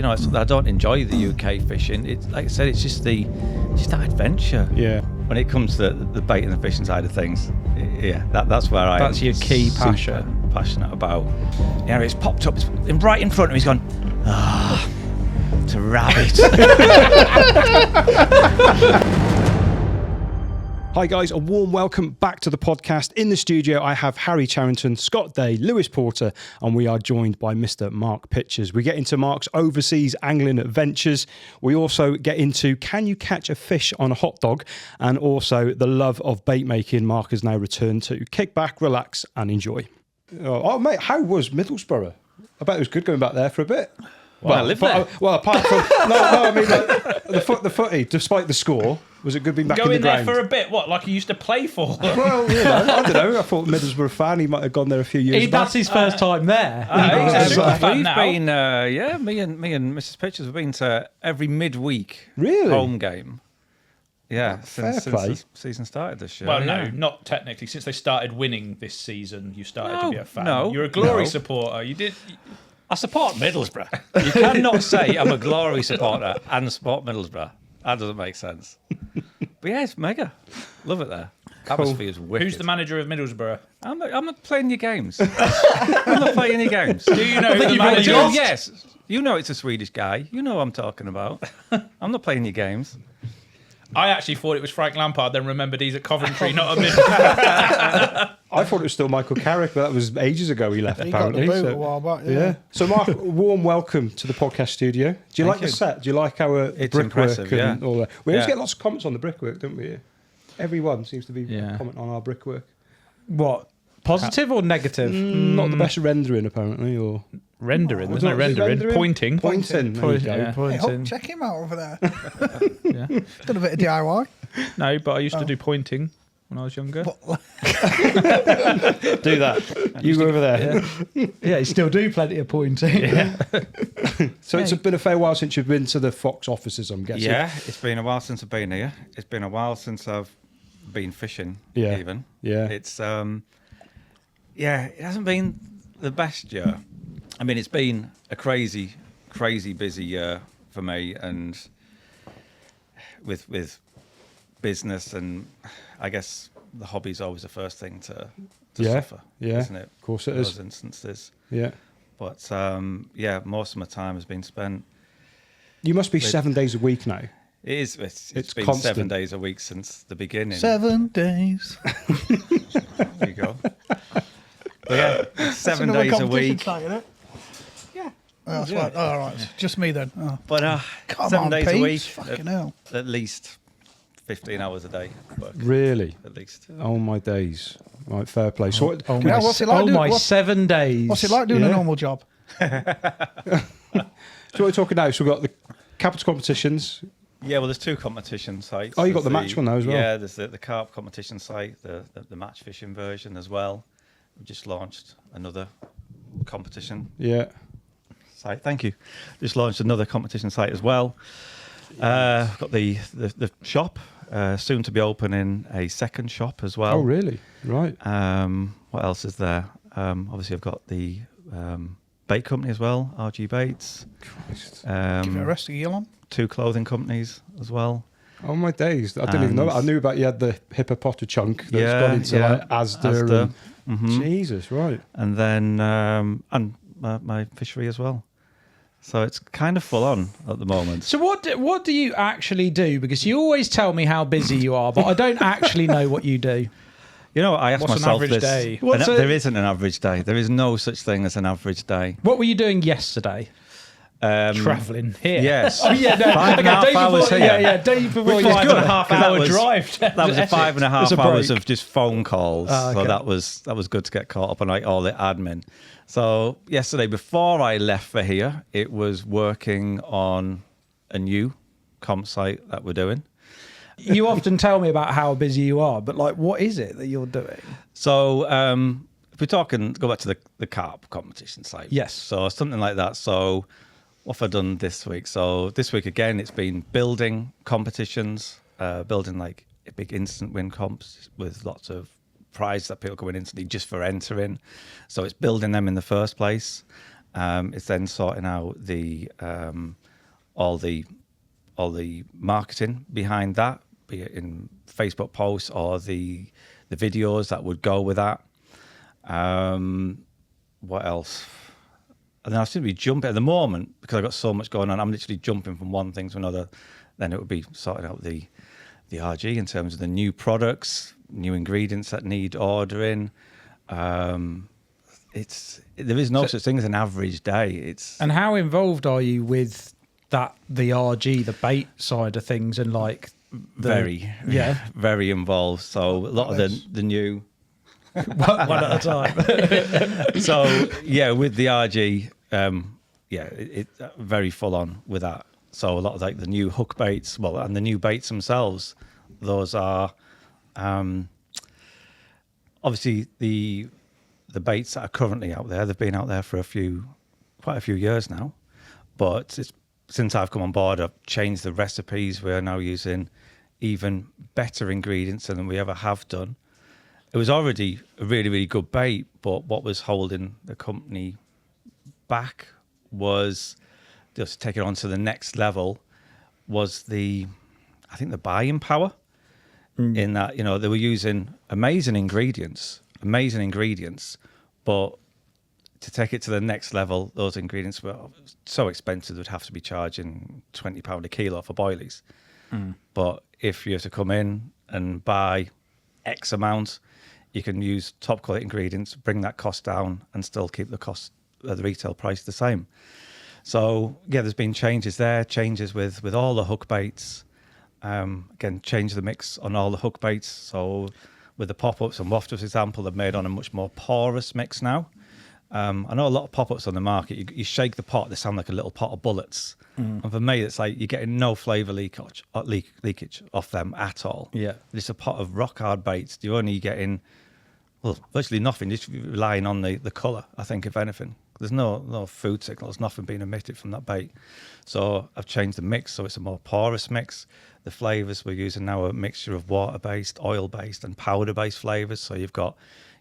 I don't enjoy the UK fishing. It's like I said, it's just that adventure. Yeah. When it comes to the bait and the fishing side of things, that's where I. That's your key passion. Passionate about. Yeah, it's popped up right in front of me. He's gone. It's a rabbit. Hi guys, a warm welcome back to the podcast. In the studio, I have Harry Charrington, Scott Day, Lewis Porter, and we are joined by Mr. Mark Pitchers. We get into Mark's overseas angling adventures. We also get into can you catch a fish on a hot dog, and also the love of bait making Mark has now returned to. Kick back, relax, and enjoy. Oh mate, how was Middlesbrough? I bet it was good going back there for a bit. Well, I live there. Well, apart from I mean like, the footy, despite the score, was it good being back in the ground? Going there for a bit, what, like he used to play for? Well, I don't know. I thought Middlesbrough fan, he might have gone there a few years back. That's his first time there. We've been, me and Mrs. Pitchers have been to every midweek home game. Yeah, since the season started this year. Well, no, not technically. Since they started winning this season, you started to be a fan. No, you're a Glory supporter. You did. I support Middlesbrough. You cannot say I'm a Glory supporter and support Middlesbrough. That doesn't make sense. But yeah, it's mega. Love it there. Atmosphere's wicked. Who's the manager of Middlesbrough? I'm not playing your games. I'm not playing your games. Do you know who the manager is? Yes. You know it's a Swedish guy. You know what I'm talking about. I'm not playing your games. I actually thought it was Frank Lampard, then remembered he's at Coventry, not a Middlesbrough. I thought it was still Michael Carrick, but that was ages ago he left, apparently. Got the boot a while back, yeah. So, Mark, warm welcome to the podcast studio. Do you like the set? Do you like our brickwork and all that? We always get lots of comments on the brickwork, don't we? Everyone seems to be commenting on our brickwork. What? Positive or negative? Not the best rendering, apparently, or... Rendering, there's no rendering. Pointing. Pointing. Hey, Hook, check him out over there. Done a bit of DIY. No, but I used to do pointing when I was younger. Do that. You go over there. Yeah, you still do plenty of pointing. Yeah. So it's been a fair while since you've been to the Fox offices, I'm guessing. Yeah, it's been a while since I've been here. It's been a while since I've been fishing, even. Yeah. It's, it hasn't been the best year. I mean, it's been a crazy, crazy busy year for me, and with business, and I guess the hobby's always the first thing to suffer, isn't it? Of course it is. Those instances. Yeah. But, most of my time has been spent... You must be 7 days a week now. It is. It's been constant. 7 days a week since the beginning. 7 days. There you go. But yeah, 7 days a week. Site, isn't it? Oh, that's right. All right. Just me then. Oh. But Come 7 on, days Pete. a week. Fucking hell. At least 15 hours a day. Work, really? At least. Oh, my days. Right, fair play. So What's it like 7 days. What's it like doing a normal job? So what we're talking now, so we've got the capital competitions. Yeah, well, there's two competition sites. Oh, you got the match one now as well. Yeah, there's the carp competition site, the match fishing version as well. We just launched another competition. Yeah. Site. Thank you. Just launched another competition site as well. Got the shop, soon to be opening a second shop as well. Oh, really? Right. What else is there? Obviously, I've got the bait company as well, RG Baits. Christ. Give it a rest of you on. 2 clothing companies as well. Oh, my days. I didn't even know that. I knew about you had the hippopotamus chunk that's gone into like Asda. Jesus, right. And then my fishery as well. So it's kind of full on at the moment. So what do you actually do? Because you always tell me how busy you are, but I don't actually know what you do. You know, I ask What's myself an average day? There isn't an average day. There is no such thing as an average day. What were you doing yesterday? Travelling here. Yes. Oh yeah, no. 5.5 hours here. Yeah, day before. Which was good. 5.5 hour drive. That was a 5.5 hours of just phone calls. Okay. So that was good to get caught up on like all the admin. So yesterday, before I left for here, it was working on a new comp site that we're doing. You often tell me about how busy you are, but like, what is it that you're doing? So if we're talking, go back to the carp competition site. Yes. So something like that. So what have I done this week? So this week, again, it's been building competitions, building like big instant win comps with lots of prize that people go in instantly just for entering. So it's building them in the first place. It's then sorting out all the marketing behind that, be it in Facebook posts or the videos that would go with that. What else? And then I seem to be jumping at the moment because I've got so much going on. I'm literally jumping from one thing to another. Then it would be sorting out the RG in terms of the new products, new ingredients that need ordering. There is no such thing as an average day. And how involved are you with that, the RG, the bait side of things, and like very involved. So a lot of the new. one at a time. So yeah, with the RG, it very full on with that. So a lot of like the new hook baits, and the new baits themselves, those are obviously the baits that are currently out there. They've been out there for quite a few years now, but since I've come on board, I've changed the recipes. We are now using even better ingredients than we ever have done. It was already a really, really good bait, but what was holding the company back was just take it on to the next level was I think the buying power in that, they were using amazing ingredients, but to take it to the next level, those ingredients were so expensive, they'd have to be charging £20 a kilo for boilies. But if you have to come in and buy X amount, you can use top quality ingredients, bring that cost down, and still keep the cost of the retail price the same. So yeah, there's been changes there, changes with all the hook baits. Again, change the mix on all the hook baits. So with the pop-ups and wafters example, they've made on a much more porous mix now. I know a lot of pop-ups on the market, you shake the pot, they sound like a little pot of bullets. And for me, it's like you're getting no flavour leakage off them at all. Yeah, it's a pot of rock hard baits. You're only getting virtually nothing, just relying on the colour. I think if anything, there's no food signals, nothing being emitted from that bait. So I've changed the mix, so it's a more porous mix. The flavours we're using now are a mixture of water-based, oil-based, and powder-based flavours. So you've got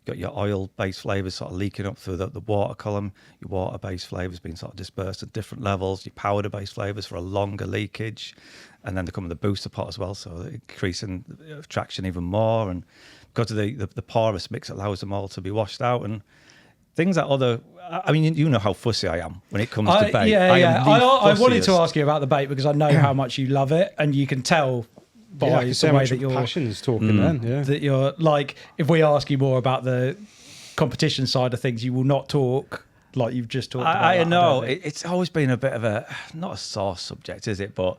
your oil-based flavours sort of leaking up through the water column, your water-based flavours being sort of dispersed at different levels, your powder-based flavours for a longer leakage, and then they come with the booster pot as well, so increasing traction even more. And because of the porous mix, it allows them all to be washed out. And things that I mean, you know how fussy I am when it comes to bait. I wanted to ask you about the bait because I know how much you love it, and you can tell by the way that your passion's talking that you're like, if we ask you more about the competition side of things, you will not talk like you've just talked about. I know it's always been a bit of not a sore subject, is it? But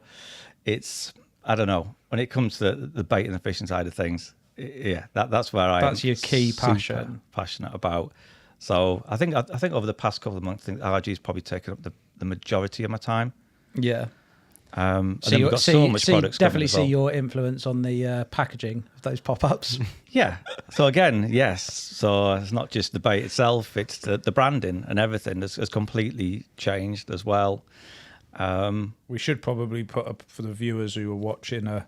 I don't know, when it comes to the bait and the fishing side of things, that's where that's your key passionate about. So I think over the past couple of months, I think RG's probably taken up the majority of my time. Yeah. And then we've got so much products. Definitely see your influence on the packaging of those pop-ups. Yeah. So again, yes. So it's not just the bait itself; it's the branding and everything has completely changed as well. We should probably put up for the viewers who are watching a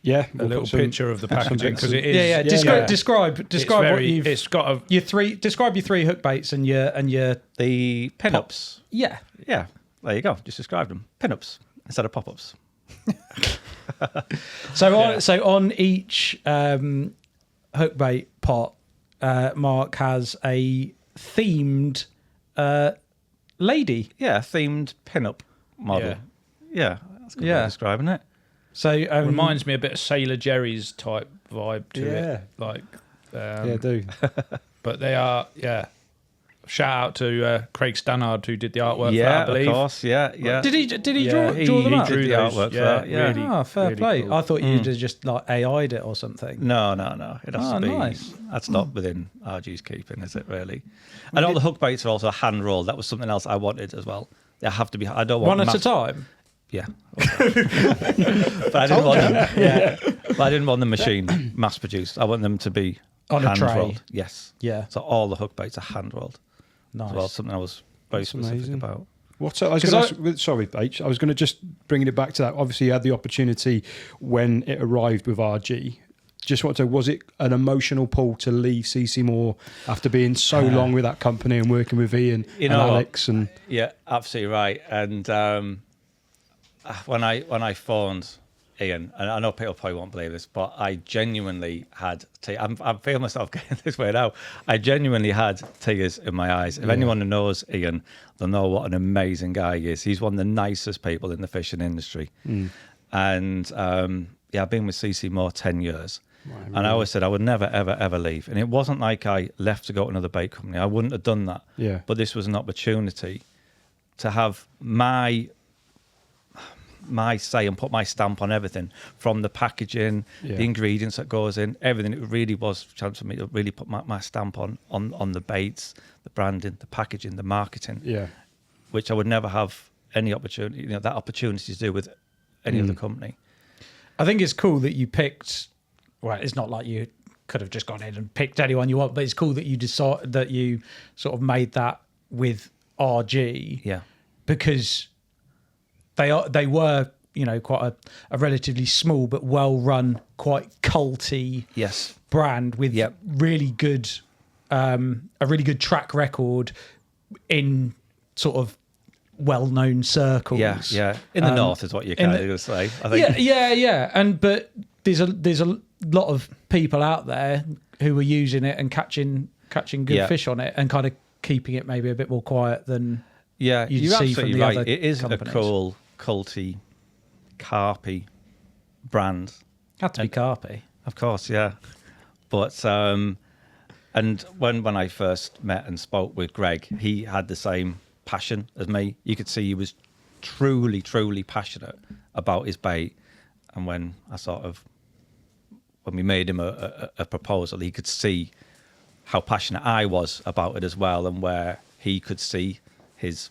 we'll little picture of the packaging because it is. Describe what you've. It's got describe your three hook baits and your the pin-ups. Yeah. There you go. Just described them. Pin-ups instead of pop-ups. So on each hook bait pot, Mark has a themed lady. Yeah, themed pin-up model. Yeah, that's a good way of describing it. So reminds me a bit of Sailor Jerry's type vibe to it. Like, do. But they are, Shout out to Craig Stannard who did the artwork for that, I believe. Of course, yeah. Did he draw them up? He drew the artwork for that, yeah. Really, fair really play. cool. I thought you'd just like AI'd it or something. No. It has to be. Nice. That's not within RG's keeping, is it really? And all the hook baits are also hand rolled. That was something else I wanted as well. They have to be. I don't want one at a time. Yeah. But I didn't want them. Yeah. But I didn't want the machine mass produced. I want them to be on hand a tray. rolled. Yes. Yeah. So all the hook baits are hand rolled. Nice. As well, something I was very specific about. Sorry, H. I was going to just bring it back to that. Obviously, you had the opportunity when it arrived with RG just want to, was it an emotional pull to leave CC Moore after being so long with that company and working with Ian and Alex? And yeah, absolutely right. And when I phoned Ian, and I know people probably won't believe this, but I genuinely had I feel myself getting this way now. I genuinely had tears in my eyes. If anyone who knows Ian, they'll know what an amazing guy he is. He's one of the nicest people in the fishing industry. And I've been with CC Moore 10 years. Right, and I always said I would never, ever, ever leave. And it wasn't like I left to go to another bait company. I wouldn't have done that. Yeah. But this was an opportunity to have my say and put my stamp on everything, from the packaging, the ingredients that goes in, everything. It really was a chance for me to really put my stamp on the baits, the branding, the packaging, the marketing, which I would never have any opportunity, that opportunity to do with any other company. I think it's cool that you picked, well, it's not like you could have just gone in and picked anyone you want, but it's cool that you decide that you sort of made that with RG. Yeah. Because they were, quite a relatively small but well-run, quite culty brand with really good, a really good track record in sort of well-known circles. Yeah. In the north is what you're kind of going to say, I think. Yeah. But there's a lot of people out there who are using it and catching good fish on it and kind of keeping it maybe a bit more quiet than you're see from the right. other It is companies. a cool, culty, carpy brand. Had to be carpy. Of course, yeah. But and when I first met and spoke with Greg, he had the same passion as me. You could see he was truly, truly passionate about his bait. And when we made him a proposal, he could see how passionate I was about it as well, and where he could see his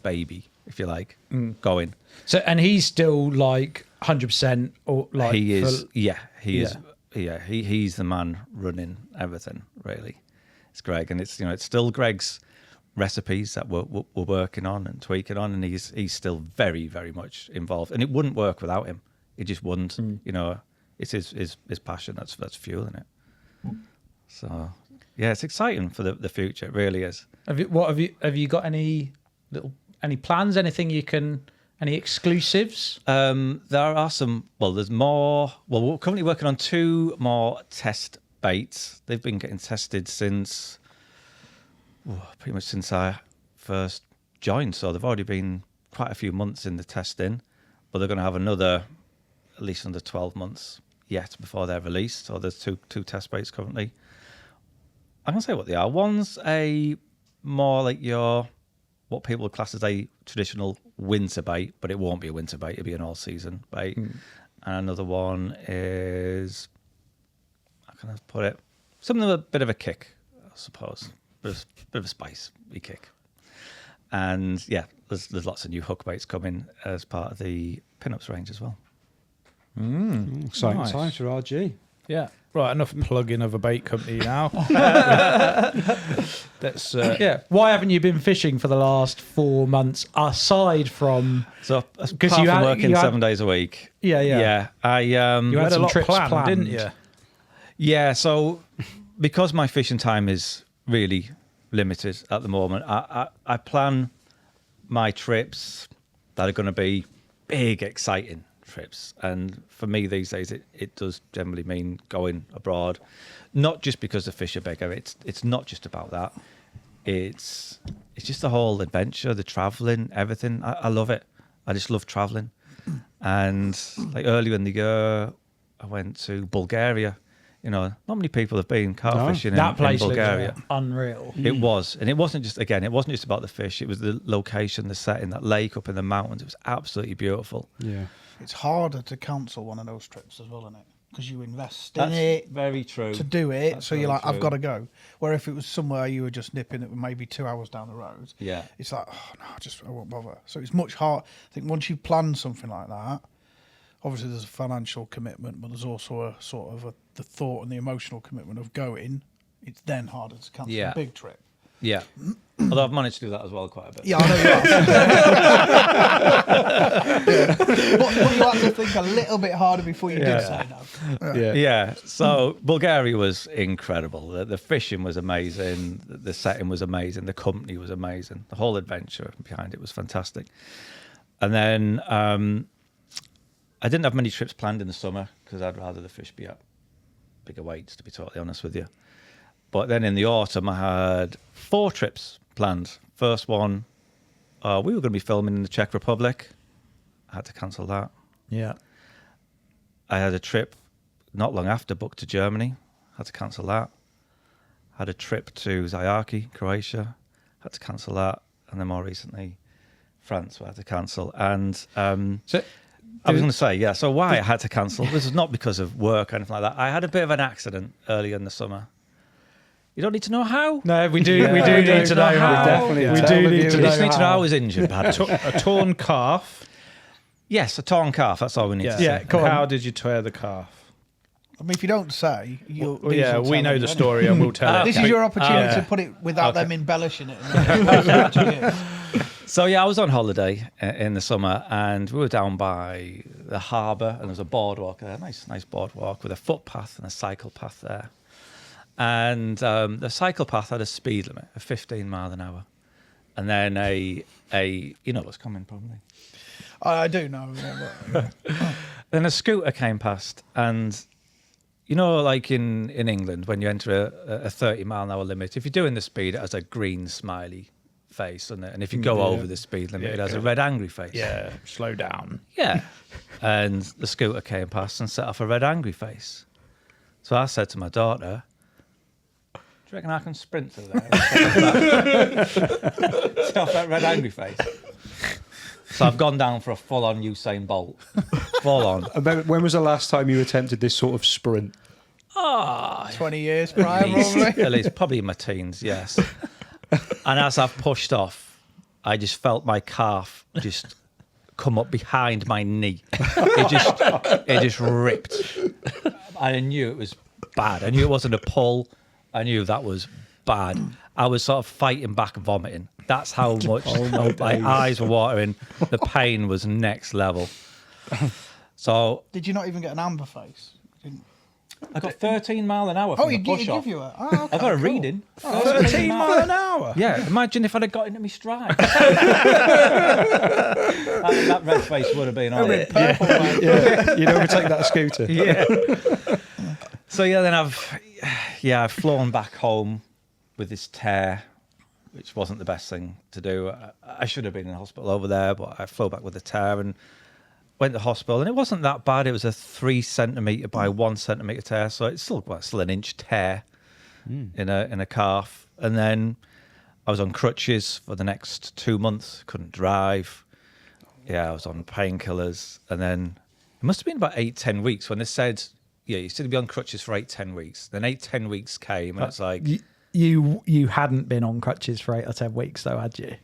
baby, if you like, going. So, and he's still like 100%, or like he is. He is. Yeah, he's the man running everything. Really, it's Greg, and it's it's still Greg's recipes that we're working on and tweaking on, and he's still very, very much involved. And it wouldn't work without him. It just wouldn't. It's his passion that's fueling it. So yeah, it's exciting for the future. It really is. Have you got any plans? Any exclusives? There are some. Well, there's more. Well, we're currently working on 2 more test baits. They've been getting tested since pretty much since I first joined. So they've already been quite a few months in the testing, but they're going to have another at least under 12 months yet before they're released. So there's two test baits currently. I can say what they are. One's a more like what people would class as a traditional winter bait, but it won't be a winter bait. It'll be an all-season bait. And another one is, how can I put it? Something with a bit of a kick, I suppose. Bit of a spicy kick. And yeah, there's lots of new hook baits coming as part of the pinups range as well. Exciting times for RG. Yeah. Right, enough plugging of a bait company now. Let's. Why haven't you been fishing for the last 4 months aside from? So because you had working 7 days a week. Yeah. You had some a lot trips planned, didn't you? Yeah. So because my fishing time is really limited at the moment, I plan my trips that are going to be big, exciting trips. And for me these days, it does generally mean going abroad, not just because the fish are bigger. It's not just about that. It's just the whole adventure, the traveling, everything. I love it. I just love traveling. And like earlier in the year, I went to Bulgaria. Not many people have been carp fishing that place in Bulgaria. looked unreal. It was, and it wasn't just about the fish. It was the location, the setting, that lake up in the mountains. It was absolutely beautiful. Yeah. It's harder to cancel one of those trips as well, isn't it? Because you invest in it. Very true. To do it, That's so you're very like, I've true. got to go. Where if it was somewhere you were just nipping it, maybe 2 hours down the road, it's like, oh no, I won't bother. So it's much hard. I think once you plan something like that, obviously there's a financial commitment, but there's also a sort of the thought and the emotional commitment of going. It's then harder to cancel a big trip. Yeah. Although I've managed to do that as well quite a bit. Yeah, I know you have. But you have to think a little bit harder before you did say no. Yeah. So Bulgaria was incredible. The fishing was amazing. The setting was amazing. The company was amazing. The whole adventure behind it was fantastic. And then I didn't have many trips planned in the summer because I'd rather the fish be at bigger weights, to be totally honest with you. But then in the autumn, I had 4 trips planned. First one, we were going to be filming in the Czech Republic. I had to cancel that. Yeah. I had a trip not long after booked to Germany. Had to cancel that. Had a trip to Zajaki, Croatia. Had to cancel that. And then more recently, France, I had to cancel. And I was going to say, so why I had to cancel, this is not because of work or anything like that. I had a bit of an accident earlier in the summer. You don't need to know how. No, we do. We do need to know how. Definitely. We do need to know. You just need to know I was injured badly. A torn calf. Yes, a torn calf. That's all we need to say. Yeah. How did you tear the calf? I mean, if you don't say, you'll. We know the story and we'll tell it. This is your opportunity to put it without them embellishing it. So I was on holiday in the summer, and we were down by the harbour, and there was a boardwalk, a nice boardwalk with a footpath and a cycle path there. And the cycle path had a speed limit of 15 miles an hour, and then a you know what's coming probably. I do know. Then a scooter came past, and you know, like in England, when you enter a 30 mile an hour limit, if you're doing the speed, it has a green smiley face, and if you go over the speed limit, it has a red angry face. Yeah, slow down. Yeah. And the scooter came past and set off a red angry face. So I said to my daughter, do you reckon I can sprint to there? Set off that red angry face. So I've gone down for a full-on Usain Bolt. Full on. When was the last time you attempted this sort of sprint? 20 years prior, probably. At least, probably in my teens, yes. And as I've pushed off, I just felt my calf just come up behind my knee. It just ripped. I knew it was bad. I knew it wasn't a pull. I knew that was bad. I was sort of fighting back and vomiting. That's how much my eyes were watering. The pain was next level. So did you not even get an amber face? I got 13 mile an hour from the push off. I got a reading. 13 mile an hour? Yeah, imagine if I'd have got into my stride. that red face would have been on it. You'd overtake that scooter. Yeah. So then I've flown back home with this tear, which wasn't the best thing to do. I should have been in the hospital over there, but I flew back with a tear and went to hospital, and it wasn't that bad. It was a 3 centimetre by 1 centimetre tear, so it's still an inch tear in a calf. And then I was on crutches for the next 2 months, couldn't drive. I was on painkillers, and then it must have been about 8-10 weeks when they said, you should be on crutches for 8-10 weeks. Then 8-10 weeks came, and it's like you hadn't been on crutches for 8 or 10 weeks, though, had you?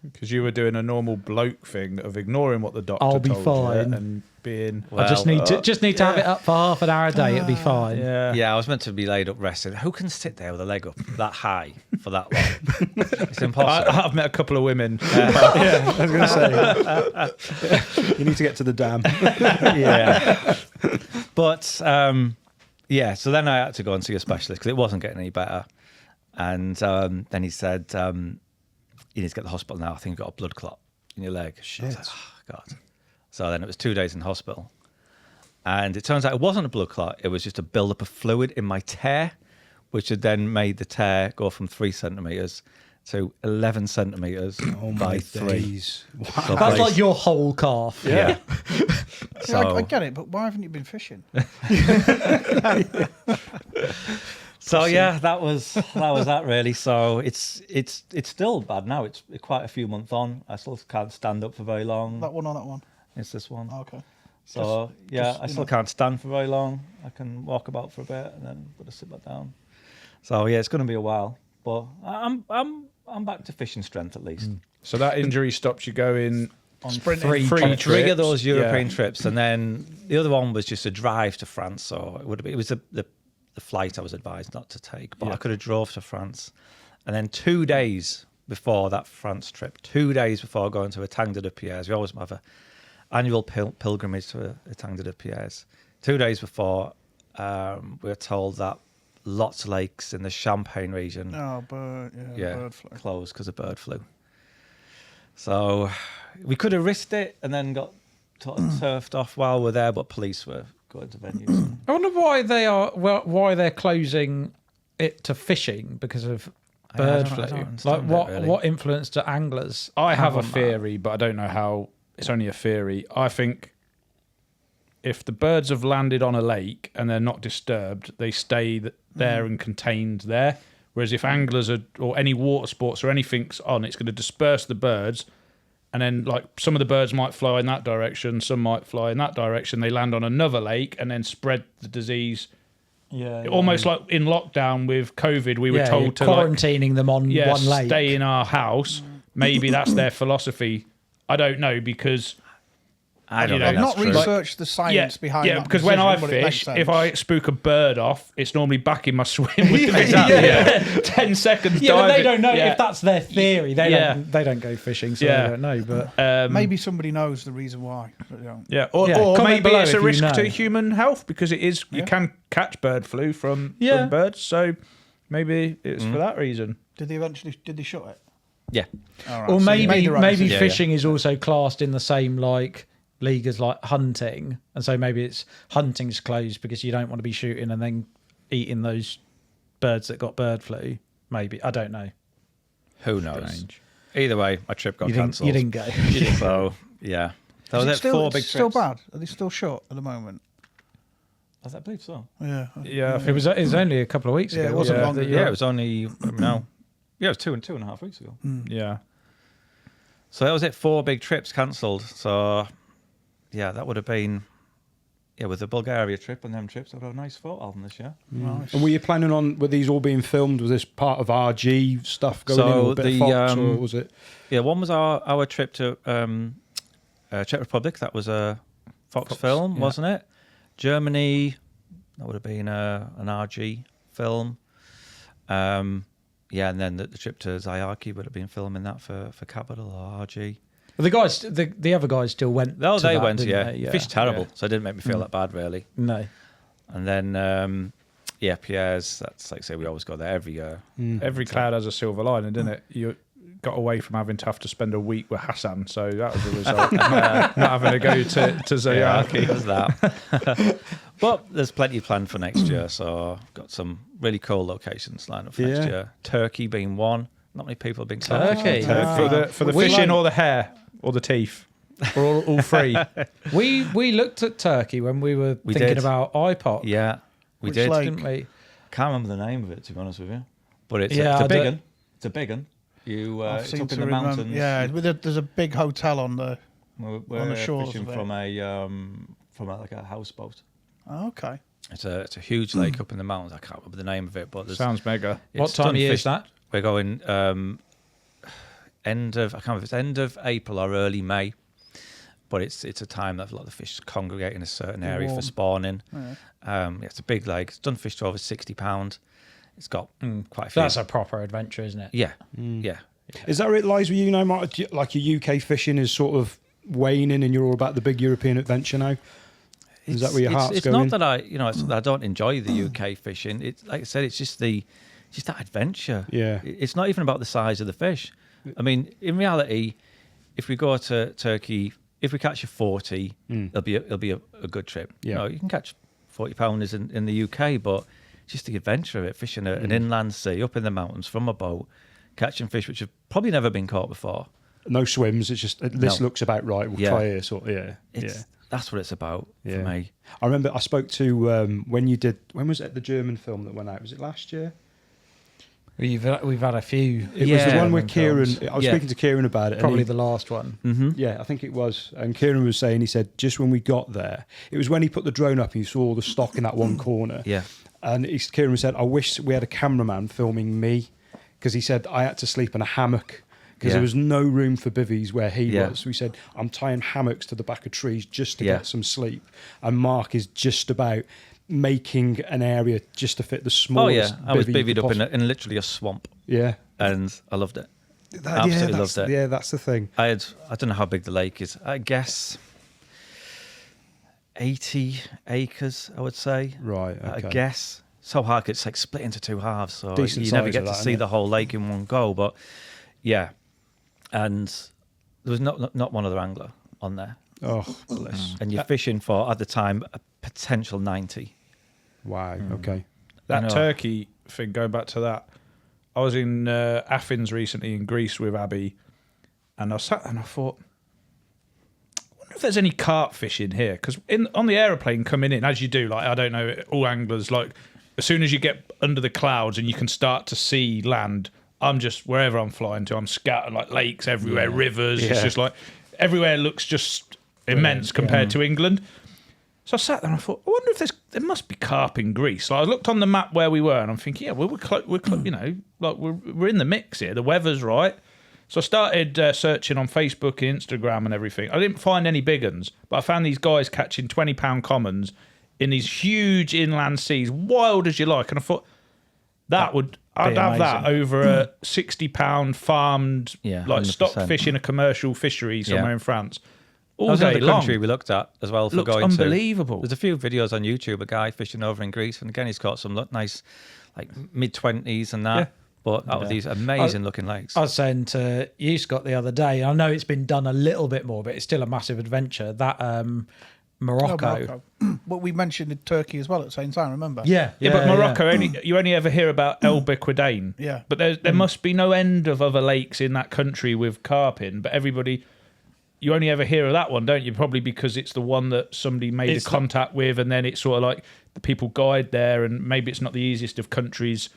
Because you were doing a normal bloke thing of ignoring what the doctor I'll be told fine. you and being. I just need to have it up for half an hour a day. It'll be fine. Yeah, I was meant to be laid up resting. Who can sit there with a leg up that high for that long? It's impossible. I've met a couple of women. I was going to say, you need to get to the dam. Yeah. But, so then I had to go and see a specialist because it wasn't getting any better. And then he said, you need to get to the hospital now. I think you've got a blood clot in your leg. Shit. I was like, oh, God. So then it was 2 days in hospital. And it turns out it wasn't a blood clot. It was just a build-up of fluid in my tear, which had then made the tear go from 3 centimetres to 11 centimetres by 3. Wow. So That's like your whole calf. Yeah. I get it, but why haven't you been fishing? So that was that really. So it's still bad now. It's quite a few months on. I still can't stand up for very long. That one or that one? It's this one. Oh, okay. So I still can't stand for very long. I can walk about for a bit and then got to sit back down. So it's going to be a while, but I'm back to fishing strength at least. So that injury stops you going on three trips. of those European trips, and then the other one was just a drive to France. So it was the flight I was advised not to take, but I could have drove to France, And then 2 days before that France trip, 2 days before going to Étang de Pierres, we always have an annual pilgrimage to Étang de Pierres. 2 days before, we were told that lots of lakes in the Champagne region bird flu. closed because of bird flu. So we could have risked it and then got surfed off while we're there, but police were going to venues. I wonder why they're closing it to fishing because of bird flu. Like what influence do anglers? I have a theory, but I don't know how. It's only a theory. I think if the birds have landed on a lake and they're not disturbed, they stay there and contained there. Whereas if anglers or any water sports or anything's on, it's going to disperse the birds. And then, like, some of the birds might fly in that direction, some might fly in that direction. They land on another lake and then spread the disease. Almost like in lockdown with COVID, we were told to quarantining them on one lake. Stay in our house. Maybe that's their philosophy. I don't know, because I don't know. I've not researched the science behind that. Yeah, because when I fish, if I spook a bird off, it's normally back in my swim with 10 seconds. Yeah, but they don't know if that's their theory. They don't go fishing, so they don't know. But maybe somebody knows the reason why. Yeah, or maybe it's a risk to human health, because it is. You can catch bird flu from birds, so maybe it's for that reason. Did they shut it? Yeah. Right, or so maybe fishing is also classed in the same league as like hunting, and so maybe it's hunting's closed because you don't want to be shooting and then eating those birds that got bird flu. Maybe, I don't know. Who knows? Strange. Either way, my trip got cancelled. You didn't go. So yeah, that was still, 4 big trips. Still bad? Are they still shut at the moment? I believe so. Yeah. It was only a couple of weeks ago. It wasn't long ago. Yeah, it was only no. Yeah, it was 2.5 weeks ago. Yeah. So that was it. 4 big trips cancelled. So yeah, that would have been with the Bulgaria trip and them trips. I've got a nice photo album this year. Nice. And were you planning on, were these all being filmed? Was this part of RG stuff going in, or a bit of Fox, or was it? Yeah, one was our trip to Czech Republic. That was a Fox film, wasn't it? Germany, that would have been an RG film. And then the trip to Zayaki would have been filming that for Capital or RG. Well, the guys, the other guys still went. Oh, they that, went, they? Fished terrible, so it didn't make me feel that bad, really. No. And then, Pierre's, that's like I say, we always go there every year. Every cloud has a silver lining, didn't it? You got away from having to have to spend a week with Hassan, so that was the result. not having to go to Zayaki. Yeah, was that. But there's plenty planned for next year, so got some really cool locations lined up for next year. Turkey being one. Not many people have been Turkey. For the fishing or the hair or the teeth. Or all 3. We looked at Turkey when we were thinking about iPod. Yeah, we did. Didn't we? Can't remember the name of it, to be honest with you. But it's a big one. It's a big one. It's up in the mountains. Yeah, there's a big hotel on the shores fishing of it. from like a houseboat. Oh, okay. It's a huge lake up in the mountains. I can't remember the name of it, but sounds mega. What time of year is that? We're going end of, I can't remember if it's end of April or early May, but it's a time that a lot of the fish congregate in a certain area for spawning. It's a big lake. It's done fish to over £60. It's got quite a few. That's a proper adventure, isn't it? Yeah, yeah. Is that where it lies with you now, Mark? Like your UK fishing is sort of waning, and you're all about the big European adventure now. Is that where your heart's going? It's not that I don't enjoy the UK fishing. It's like I said, it's just that adventure. Yeah. It's not even about the size of the fish. I mean, in reality, if we go to Turkey, if we catch a 40, it'll be a good trip. Yeah. You can catch 40 pounders in the UK, but just the adventure of it, fishing an inland sea up in the mountains from a boat, catching fish which have probably never been caught before. No swims. It's just this looks about right. We'll try here. That's what it's about for me. I remember I spoke to when was it the German film that went out? Was it last year? We've had a few. It was the one with Kieran. I was speaking to Kieran about it. Probably the last one. Mm-hmm. Yeah, I think it was. And Kieran was saying, he said, just when we got there, it was when he put the drone up and you saw all the stock in that one corner. Yeah. And Kieran said, I wish we had a cameraman filming me, because he said I had to sleep in a hammock because there was no room for bivvies where he was. So he said, I'm tying hammocks to the back of trees just to get some sleep. And Mark is just about making an area just to fit the smallest. I was bivvied up in literally a swamp. Yeah. and I loved it. Absolutely loved it. Yeah, that's the thing. I don't know how big the lake is. I guess 80 acres, I would say. Right, okay. I guess. So hard, it's like split into two halves, so Decent you never size get of to that, see innit? the whole lake in one go. But yeah, and there was not one other angler on there. Oh, bless. And you're fishing for, at the time, a potential 90. Wow, okay. That turkey thing, going back to that, I was in Athens recently in Greece with Abby, and I sat and I thought, I wonder if there's any carp fishing here, because on the aeroplane coming in, as you do, like, I don't know, all anglers, like, as soon as you get under the clouds and you can start to see land, I'm just, wherever I'm flying to, I'm scattered, like lakes everywhere, rivers, it's just like, everywhere looks just immense compared to England. So I sat there and I thought, I wonder if there must be carp in Greece. So I looked on the map where we were, and I'm thinking, yeah, we're you know, like we're in the mix here. The weather's right. So I started searching on Facebook and Instagram and everything. I didn't find any big uns, but I found these guys catching 20-pound commons in these huge inland seas, wild as you like. And I thought I'd have that over a 60-pound farmed, like 100%. stock fish in a commercial fishery somewhere in France. All That was day another long. country we looked at as well for Looks going unbelievable. to. There's a few videos on YouTube, a guy fishing over in Greece, and again, he's got some nice, like mid-20s and that. Yeah. But out of these amazing looking lakes. I was saying to you, Scott, the other day, I know it's been done a little bit more, but it's still a massive adventure. That Morocco. But we mentioned Turkey as well at the same time, remember? Yeah, but Morocco, you only ever hear about El Biquidain. Yeah. But there must be no end of other lakes in that country with carp in, but everybody... You only ever hear of that one, don't you? Probably because it's the one that somebody made a contact with, and then it's sort of like the people guide there, and maybe it's not the easiest of countries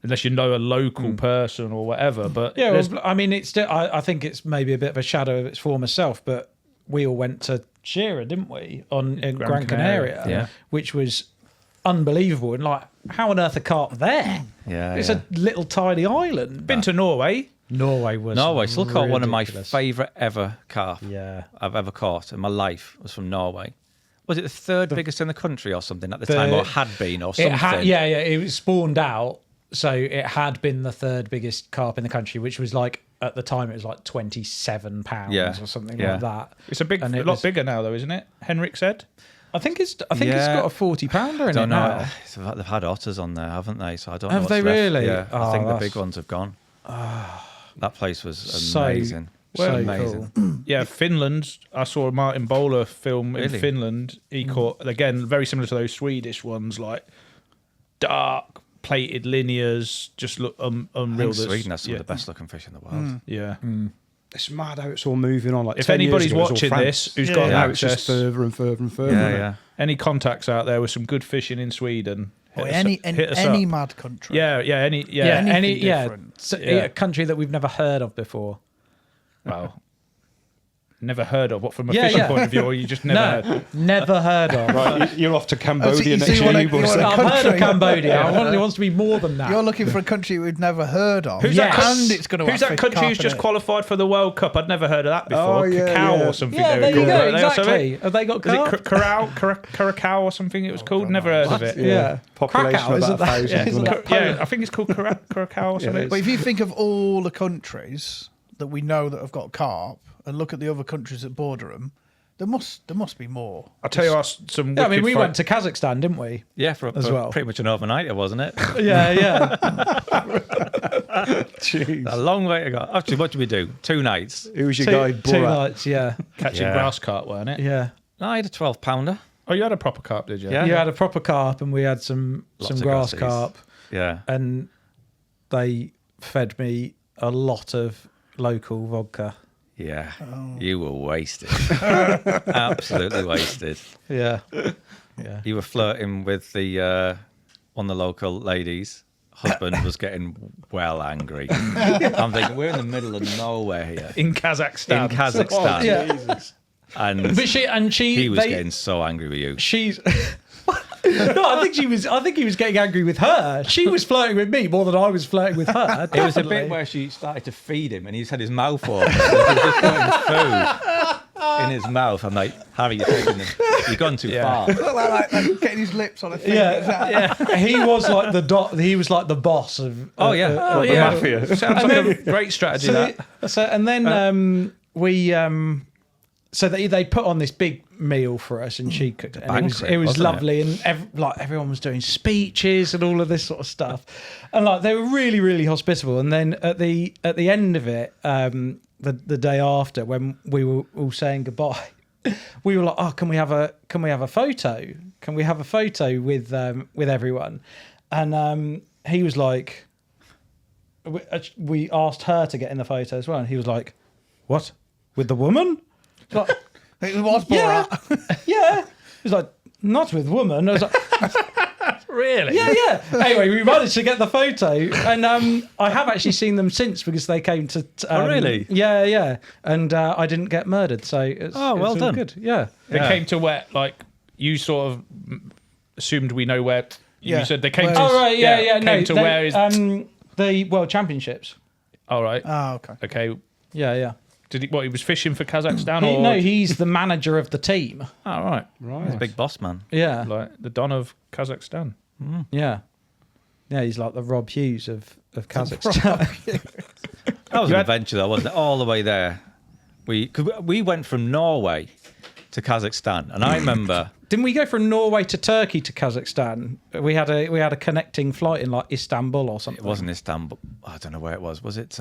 unless you know a local person or whatever. But yeah, well, I mean, it's still. I think it's maybe a bit of a shadow of its former self. But we all went to Shearer, didn't we, in Gran Canaria, which was unbelievable. And like, how on earth are carp there? Yeah, it's a little tiny island. Been to Norway. Norway still caught one of my favourite ever carp I've ever caught in my life was from Norway. Was it the third biggest in the country or something at the time, or had been or something? It was spawned out, so it had been the third biggest carp in the country, which was like, at the time, it was like 27 pounds or something like that. It's a lot bigger now, though, isn't it? Henrik said. I think it's got a 40-pounder in it now. They've had otters on there, haven't they? So I don't know. Have what's they left. really? Yeah, I think the big ones have gone. That place was amazing. Amazing. Cool. Yeah, Finland. I saw a Martin Bowler film in Finland. He caught, again, very similar to those Swedish ones, like dark plated linears, just look unreal. Sweden has some of the best looking fish in the world. Yeah. It's mad how it's all moving on. Like, if 10 years anybody's ago, it was all watching France. this who's got now it's access, just further and further and further. Yeah. Any contacts out there with some good fishing in Sweden? Any mad country. A country that we've never heard of before. Well, never heard of. What, from a fishing point of view, or you just never heard? Never heard of. Right, you're off to Cambodia next year. I've heard of Cambodia. It wants to be more than that. You're looking for a country we've never heard of. Who's that country who's just carp qualified for the World Cup? I'd never heard of that before. Oh, yeah, Cacao or something. Yeah, there you go. Exactly. Have they got Curacao or something it was called? Never heard of it. Yeah. Population of about 1,000. Yeah, I think it's called Curacao or something. But if you think of all the countries that we know that have got carp, and look at the other countries that border them, there must be more. I'll tell you some. Yeah, I mean, we went to Kazakhstan, didn't we? Yeah, for pretty much an overnighter, wasn't it? Yeah. Jeez. A long way to go. Actually, what did we do? 2 nights. Who was your guide? 2 nights, catching grass carp, weren't it? Yeah. No, I had a 12-pounder. Oh, you had a proper carp, did you? Yeah. You had a proper carp, and we had some grass carp. Yeah. And they fed me a lot of local vodka. Yeah, you were wasted. Absolutely wasted. Yeah. You were flirting with the one of the local ladies. Husband was getting well angry. I'm thinking, we're in the middle of nowhere here. In Kazakhstan. Jesus. And he was getting so angry with you. She's... No, I think he was getting angry with her. She was flirting with me more than I was flirting with her. It was a bit where she started to feed him, and he's had his mouth open. He was just putting his food. in his mouth. I'm like, Harry, you've gone too far. like getting his lips on a thing. He was like the boss of. The mafia. Sounds like a great strategy. So they put on this big meal for us, and she cooked it. And it was lovely, and everyone was doing speeches and all of this sort of stuff, and like they were really, really hospitable. And then at the end of it, the day after, when we were all saying goodbye, we were like, "Oh, can we have a photo? Can we have a photo with everyone?" And he was like, we asked her to get in the photo as well, and he was like, "What, with the woman?" Like, it was Borat. Yeah. It was like, not with woman. I was like, really? Yeah. Anyway, we managed to get the photo, and I have actually seen them since because they came to. Oh, really? Yeah. And I didn't get murdered, so it's well done. Good. Yeah. They came to where, like, you sort of assumed we know where. You said they came to. Oh right, yeah. Came to where is the World Championships. All right. Oh, okay. Okay. Yeah. Did he was fishing for Kazakhstan? No, he's the manager of the team. Oh, right. He's a big boss man. Yeah. Like the Don of Kazakhstan. Yeah. Yeah, he's like the Rob Hughes of Kazakhstan. That was an adventure, though, wasn't it? All the way there. We went from Norway to Kazakhstan, and I remember. Didn't we go from Norway to Turkey to Kazakhstan? We had a connecting flight in like Istanbul or something. It wasn't Istanbul. I don't know where it was. Was it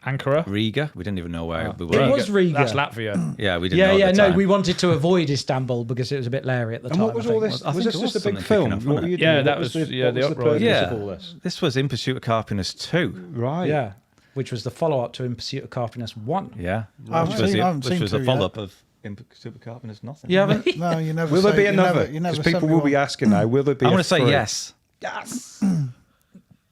Ankara? Riga? We didn't even know where we were. It was Riga. That's Latvia. Yeah, we didn't know at the time. We wanted to avoid Istanbul because it was a bit leery at the time. And what was all this? Was this just a big film? What were you doing? Yeah, What that was was the uprising. purpose of all this? This was In Pursuit of Carpiness 2. Right. Yeah, which was the follow-up to In Pursuit of Carpiness 1. Yeah. I haven't Which seen was a two follow-up of In Pursuit of Carpiness Nothing. You haven't? No, you never. Will there be another? You never Because people sent me will be one. asking now. Will there be? I'm going a to say three? yes. Yes.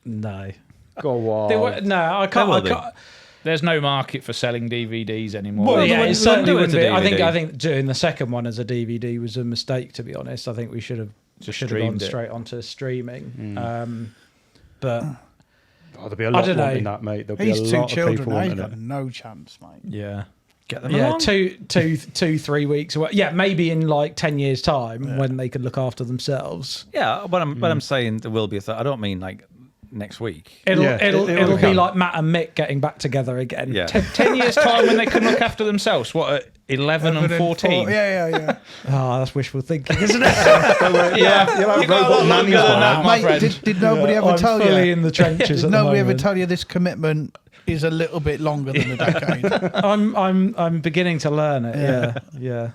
No. Go on. I can't. There's no market for selling DVDs anymore. Well, yeah, it we certainly wouldn't wouldn't do it be. as a I DVD. think doing the second one as a DVD was a mistake. To be honest, I think we should have gone streamed it. straight onto streaming. But There'll be a lot don't know. wanting that, mate. There'll be He's a two lot of children. people Now he's wanting got it. no chance, mate. yeah. Get them Yeah, along. 3 weeks away. Yeah, maybe in like 10 years' time when they could look after themselves. Yeah, but I'm saying there will be a third. I don't mean like next week. It'll be come. like Matt and Mick getting back together again. Yeah. 10 years' time when they can look after themselves. What, at 11 and 14? Yeah. Oh, that's wishful thinking, isn't it? Yeah. You'll have You got a lot robot longer nannies than by that, now. my Mate, friend. did nobody ever I'm tell fully you? in the trenches Did at the nobody ever moment. tell you this commitment is a little bit longer than a decade? I'm beginning to learn it. Yeah.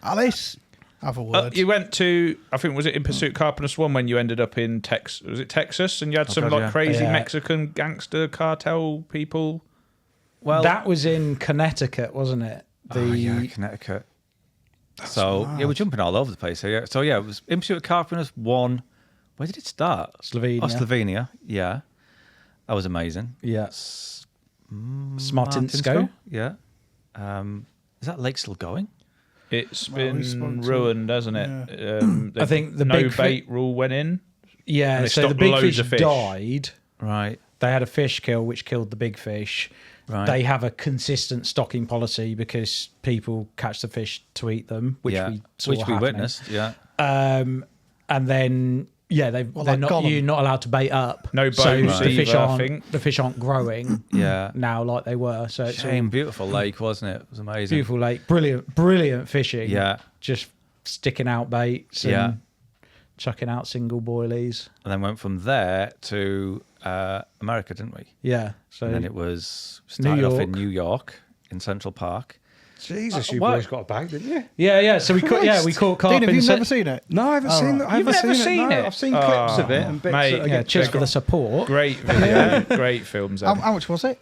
Alice, have a word. You went to, I think, was it In Pursuit of Carpiness 1 when you ended up in Texas? Was it Texas? And you had some God, like yeah. crazy Yeah. Mexican gangster cartel people. Well, That was in Connecticut, wasn't it? yeah, Connecticut. So yeah, we're jumping all over the place here. So yeah, it was In Pursuit of Carpiness 1. Where did it start? Slovenia. Oh, Slovenia. Yeah, that was amazing. Yeah. Martinsko. Yeah. Is that lake still going? It's Well, we spoke been to- ruined, hasn't it? I think the no big bait rule went in. Yeah, And they so the stopped big loads fish of fish. died. Right. They had a fish kill, which killed the big fish. Right. They have a consistent stocking policy because people catch the fish to eat them, which yeah. we saw which we happening. witnessed. Yeah. And then you're not allowed to bait up. No so boats the fish either, I aren't think. the fish aren't growing. Yeah. Now like they were. So it's Shame, all beautiful lake, wasn't it? It was amazing. beautiful lake, brilliant fishing. Yeah. Just sticking out baits. Yeah. And chucking out single boilies. And then went from there to America, didn't we? Yeah. So And then it was started off in New York in Central Park. Jesus, you what? boys got a bag, didn't you? yeah. So we caught carp. Dean, have in you Se- never seen it? No, I haven't seen that. I You've haven't never seen seen it. No, it? I've seen clips of it and bits. mate, that I Yeah, get cheers to for the support. Great video. Great films. How much was it?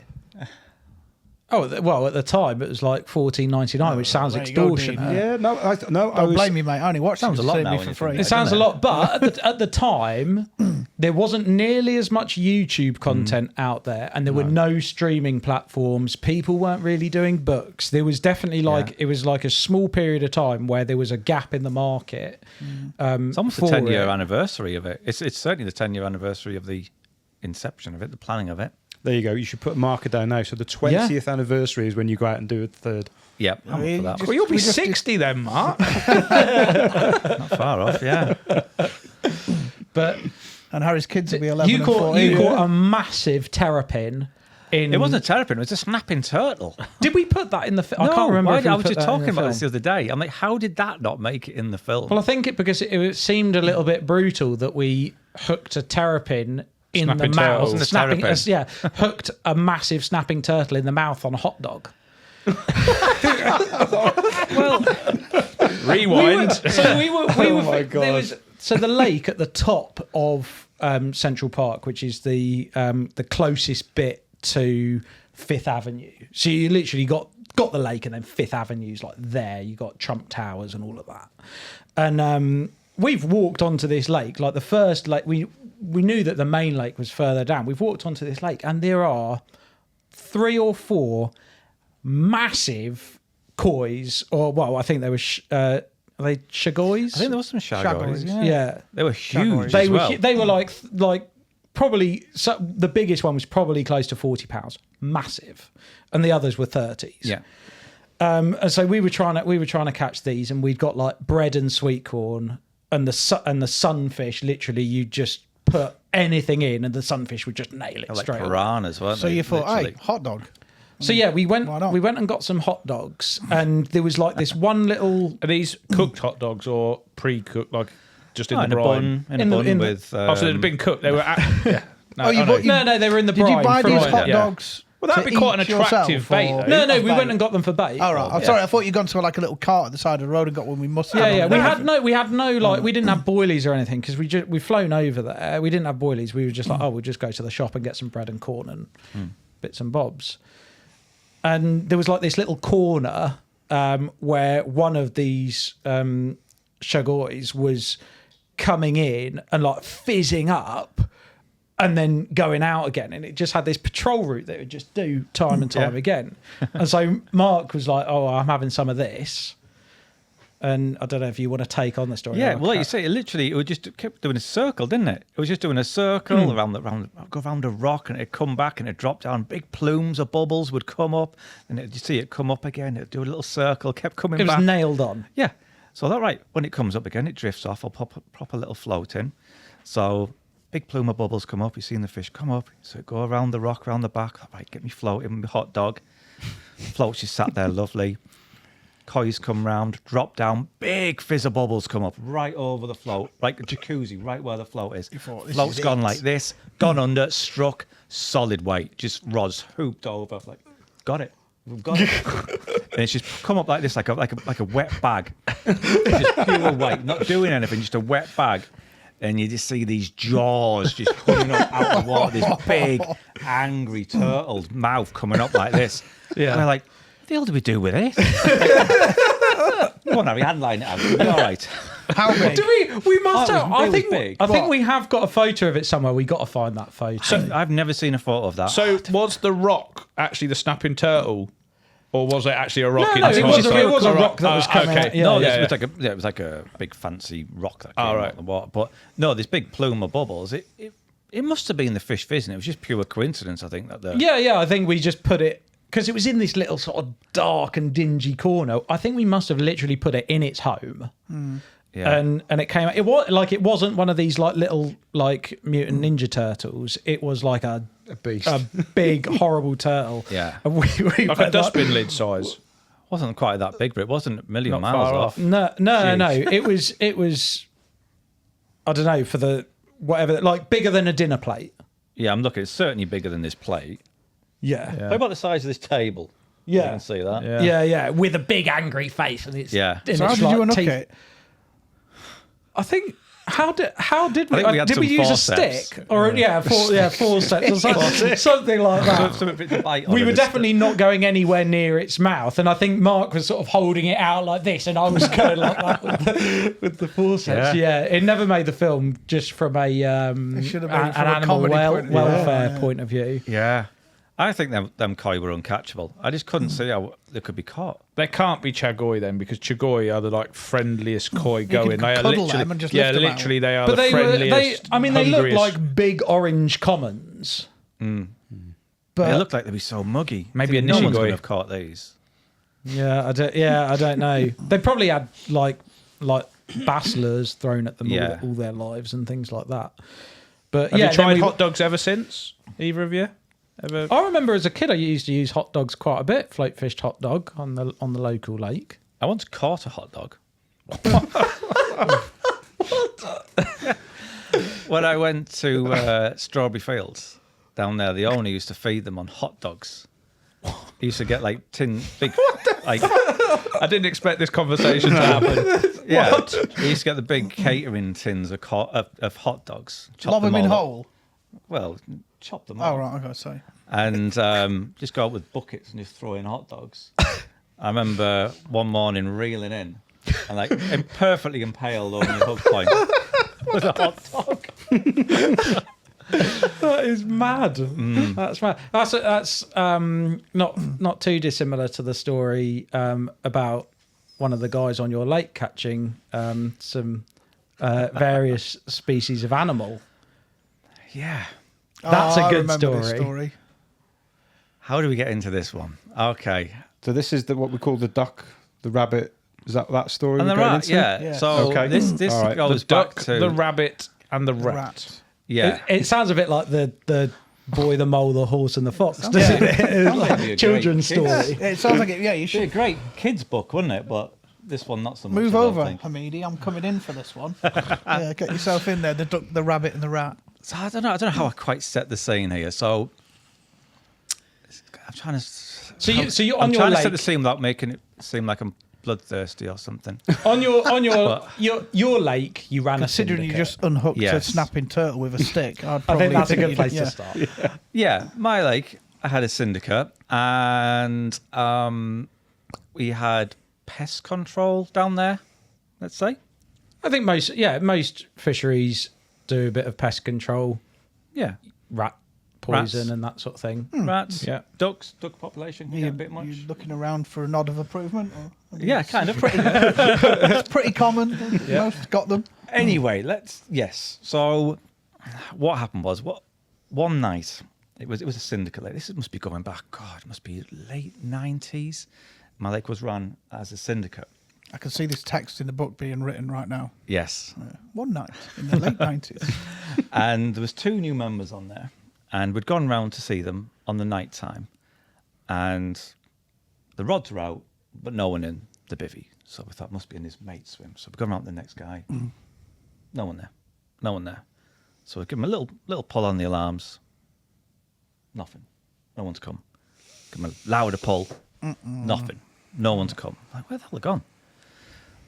Oh, well, at the time it was like $14.99, which sounds there you go, extortionate. Dean. Yeah, I Don't blame me, mate. I only watched Sounds it a lot to now me when for you free. think It sounds a doesn't lot, but at the time, there wasn't nearly as much YouTube content out there, and there were no streaming platforms. People weren't really doing books. There was definitely it was like a small period of time where there was a gap in the market. It's almost the for 10-year it. anniversary of it. It's certainly the 10-year anniversary of the inception of it, the planning of it. There you go. You should put a marker down now. So the 20th anniversary is when you go out and do a third. Yep, I'm up for that. Well, you'll be 60 then, Mark. Not far off, yeah. But and Harry's kids will be 11 and 14. You caught a massive terrapin. It wasn't a terrapin, it was a snapping turtle. Did we put that in the film? No, I can't remember. I was just talking about this the other day. I'm like, how did that not make it in the film? Well, I think because it seemed a little bit brutal that we hooked a terrapin in Snapping the turtle. mouth. Wasn't a terrapin. Hooked a massive snapping turtle in the mouth on a hot dog. Well, rewind. Oh my God. So the lake at the top of Central Park, which is the closest bit to Fifth Avenue. So you literally got the lake, and then Fifth Avenue's like there. You got Trump Towers and all of that. And we've walked onto this lake. Like the first lake, we knew that the main lake was further down. We've walked onto this lake, and there are 3 or 4 massive kois, or well, I think they were. Are they shagoys? I think there was some shagoys. Yeah. They were huge. They were like probably the biggest one was probably close to £40, massive, and the others were 30s. Yeah. And so we were trying to catch these, and we'd got like bread and sweet corn, and the sunfish. Literally, you just put anything in, and the sunfish would just nail it like straight. piranhas, weren't they? So you thought, literally? hey, hot dog. So yeah, we went Why not? and got some hot dogs, and there was like this one little. Are these cooked hot dogs or pre-cooked, like just in the in a brine? bun, in a bun with. Oh, so they'd been cooked. They were. Yeah. No, No, they were in the Did brine. you buy from these like- hot yeah. dogs? Well, that'd to be quite an eat yourself, attractive bait, or- though. No, we bait? went and got them for bait. All right. I'm sorry. I thought you gone to like a little cart at the side of the road and got one with mustard. Yeah, on yeah. it. We had no like we didn't have boilies or anything because we've flown over there. We didn't have boilies. We were just like, we'll just go to the shop and get some bread and corn and bits and bobs. And there was like this little corner where one of these shagoys was coming in and like fizzing up and then going out again, and it just had this patrol route that it would just do time and time again. And so Mark was like, "Oh, I'm having some of this," and I don't know if you want to take on the story. Yeah, well, like you say, it would just kept doing a circle, didn't it? It was just doing a circle go around a rock, and it'd come back and it'd drop down. Big plumes of bubbles would come up, and you see it come up again. It'd do a little circle, kept coming It back. was nailed on. Yeah. So that right, when it comes up again, it drifts off. I'll pop a little float in. So big plume of bubbles come up. You've seen the fish come up. So it go around the rock, around the back. Right, get me floating, my hot dog. Float's just sat there, lovely. Kois come round, drop down. Big fizz of bubbles come up right over the float, like a jacuzzi, right where the float is. Float's gone like this, gone under, struck, solid weight. Just rods hooped over. Like, got it. We've got it. And it's just come up like this, like a wet bag. Just pure weight, not doing anything, just a wet bag. And you just see these jaws just coming up out of the water, this big, angry turtle's mouth coming up like this. Yeah. And we're like, what the hell do we do with it? Come on, Harry, handline it out. It'll be all right. How big? Do we must Oh, have. it was big. I think we have got a photo of it somewhere. We got to find that photo. I've never seen a photo of that. So was the rock actually the snapping turtle, or was it actually a rock? No, in no, the it was a rock that was coming out. Yeah, no, yeah, it was like a big fancy rock that came out of the water. But no, this big plume of bubbles. It must have been the fish fizzing. It was just pure coincidence, I think. Yeah. I think we just put it because it was in this little sort of dark and dingy corner. I think we must have literally put it in its home. Yeah. And it came out. It was like it wasn't one of these like little like mutant ninja turtles. It was like a beast, a big horrible turtle. Yeah. And we like a dustbin lid size. Wasn't quite that big, but it wasn't a million Not miles far off. No. It was. I don't know, for the whatever, like bigger than a dinner plate. Yeah, I'm looking. It's certainly bigger than this plate. Yeah. How about the size of this table? Yeah. You can see that. Yeah. With a big angry face, and it's Yeah. and So how it's did you like unhook teeth. it? I think how did we? think we had did we some use a forceps. stick or forceps or something like that? Some bit to bite on We it were and definitely not going anywhere near its mouth, and I think Mark was sort of holding it out like this, and I was going like that with the forceps. Yeah, it never made the film just from a should have an been from a animal comedy point of view. welfare point of view. stuff. Yeah. I think them koi were uncatchable. I just couldn't see how they could be caught. They can't be chagoi then, because chagoi are the like friendliest koi going. They are cuddle literally, them and just lift them out. literally they are But the they friendliest. they look hungriest. like big orange commons. They But looked like they'd be so muggy. Maybe I think a no one's nishigoi. going to have caught these. Yeah, I don't know. They probably had like bass lures thrown at them all their lives and things like that. But have you tried hot dogs ever since? Either of you? Ever? I remember as a kid I used to use hot dogs quite a bit. Float fished hot dog on the local lake. I once caught a hot dog. When I went to Strawberry Fields down there, the owner used to feed them on hot dogs. He used to get like big. Like, I didn't expect this conversation to happen. Yeah, he used to get the big catering tins of hot dogs. Lob them in whole. Well, chop them. Oh right, I gotta say. And just go out with buckets and just throw in hot dogs. I remember one morning reeling in and like perfectly impaled on the hook point with a hot dog. That is mad. That's mad. That's not too dissimilar to the story about one of the guys on your lake catching some various species of animal. Yeah, that's a good story. How do we get into this one? Okay, so this is what we call the duck, the rabbit. Is that story? And the rat, yeah. So okay. this right. goes the back duck, to the rabbit, and the rat. Yeah, it sounds a bit like the boy, the mole, the horse, and the fox. Doesn't it? Like children's story. It sounds like it. Yeah, you be a should great kids book, wouldn't it? But this one not so much. move over, Hamidi. I'm coming in for this one. Yeah, get yourself in there. The duck, the rabbit, and the rat. So I don't know how I quite set the scene here. So I'm trying to. So you're on I'm your trying lake. to set the scene without making it seem like I'm bloodthirsty or something. on your lake, you ran Considering a you syndicate. just unhooked a snapping turtle with a stick, I think that's a good place to start. Yeah, my lake, I had a syndicate, and we had pest control down there. Let's say. I think most fisheries do a bit of pest control. Yeah, Rat poison Rats. and that sort of thing. Rats. Yeah, duck population. Yeah, a bit much. You looking around for a nod of approval? Yeah, kind of. It's pretty common. Yeah. Most got them. Anyway, yes. So, what happened was, one night it was a syndicate lake. This must be going back. God, it must be late 90s. My lake was run as a syndicate. I can see this text in the book being written right now. Yes. One night in the late 90s. And there was 2 new members on there, and we'd gone round to see them on the night time, and the rods were out, but no one in the bivvy. So we thought must be in his mate's swim. So we've gone round to the next guy. No one there. So we give him a little pull on the alarms. Nothing. No one's come. Give him a louder pull. Nothing. No one's come. Like, where the hell are they gone?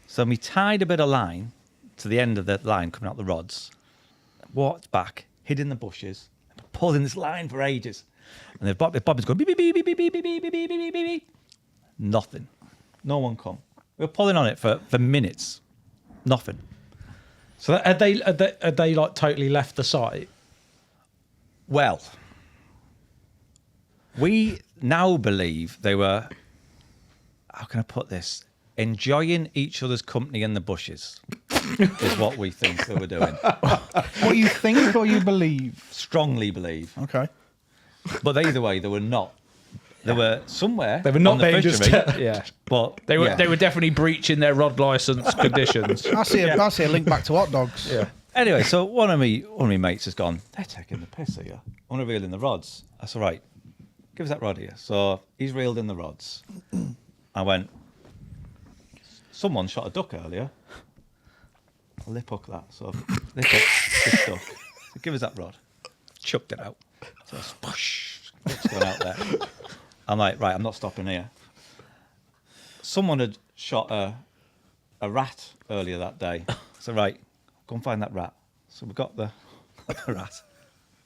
So we tied a bit of line to the end of the line coming out the rods, walked back, hid in the bushes, pulled in this line for ages. And then Bobby's going beep, beep, beep, beep, beep, beep, beep, beep, beep, beep, beep, beep. Nothing. No one come. We were pulling on it for minutes. Nothing. So had they like totally left the site? Well, we now believe they were, how can I put this? Enjoying each other's company in the bushes is what we think they were doing. What you think or you believe? Strongly believe. Okay. But either way, they were not. They were somewhere. They were not on the being fishery, just but they were definitely breaching their rod license conditions. I see a link back to hot dogs. Yeah. Anyway, so one of my mates has gone, they're taking the piss here. I want to reel in the rods. That's all right. Give us that rod here. So he's reeled in the rods. I went, someone shot a duck earlier. I'll lip hook that. So lip hook this duck. So give us that rod. Chucked it out. So spoosh, it's going out there. I'm like, right, I'm not stopping here. Someone had shot a rat earlier that day. So right, go and find that rat. So we got the rat,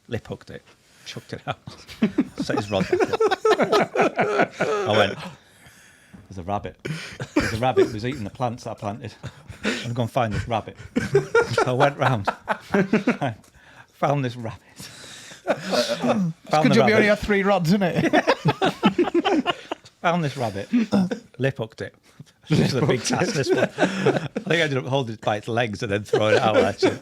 lip hooked it, chucked it out, set his rod back up. I went, there's a rabbit. There's a rabbit who was eating the plants that I planted. I'm going to find this rabbit. So I went round, found this rabbit. Good job you only had 3 rods, isn't it? Found this rabbit, lip hooked it. This is a big task, this one. I think I ended up holding it by its legs and then throwing it out, actually.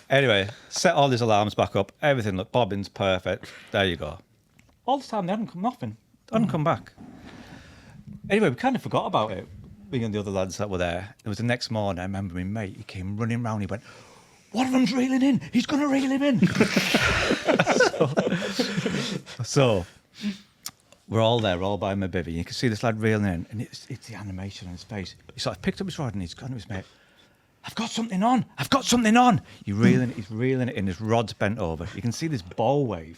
Anyway, set all these alarms back up. Everything looked bobbins perfect. There you go. All this time, they hadn't come back. Anyway, we kind of forgot about it. Me and the other lads that were there. There was the next morning, I remember my mate, he came running round, he went, one of them's reeling in. He's going to reel him in. so we're all there, we're all by my bivvy. You can see this lad reeling in, and it's the animation on his face. He sort of picked up his rod and he's gone to his mate. I've got something on. I've got something on. He's reeling it in. His rod's bent over. You can see this ball wave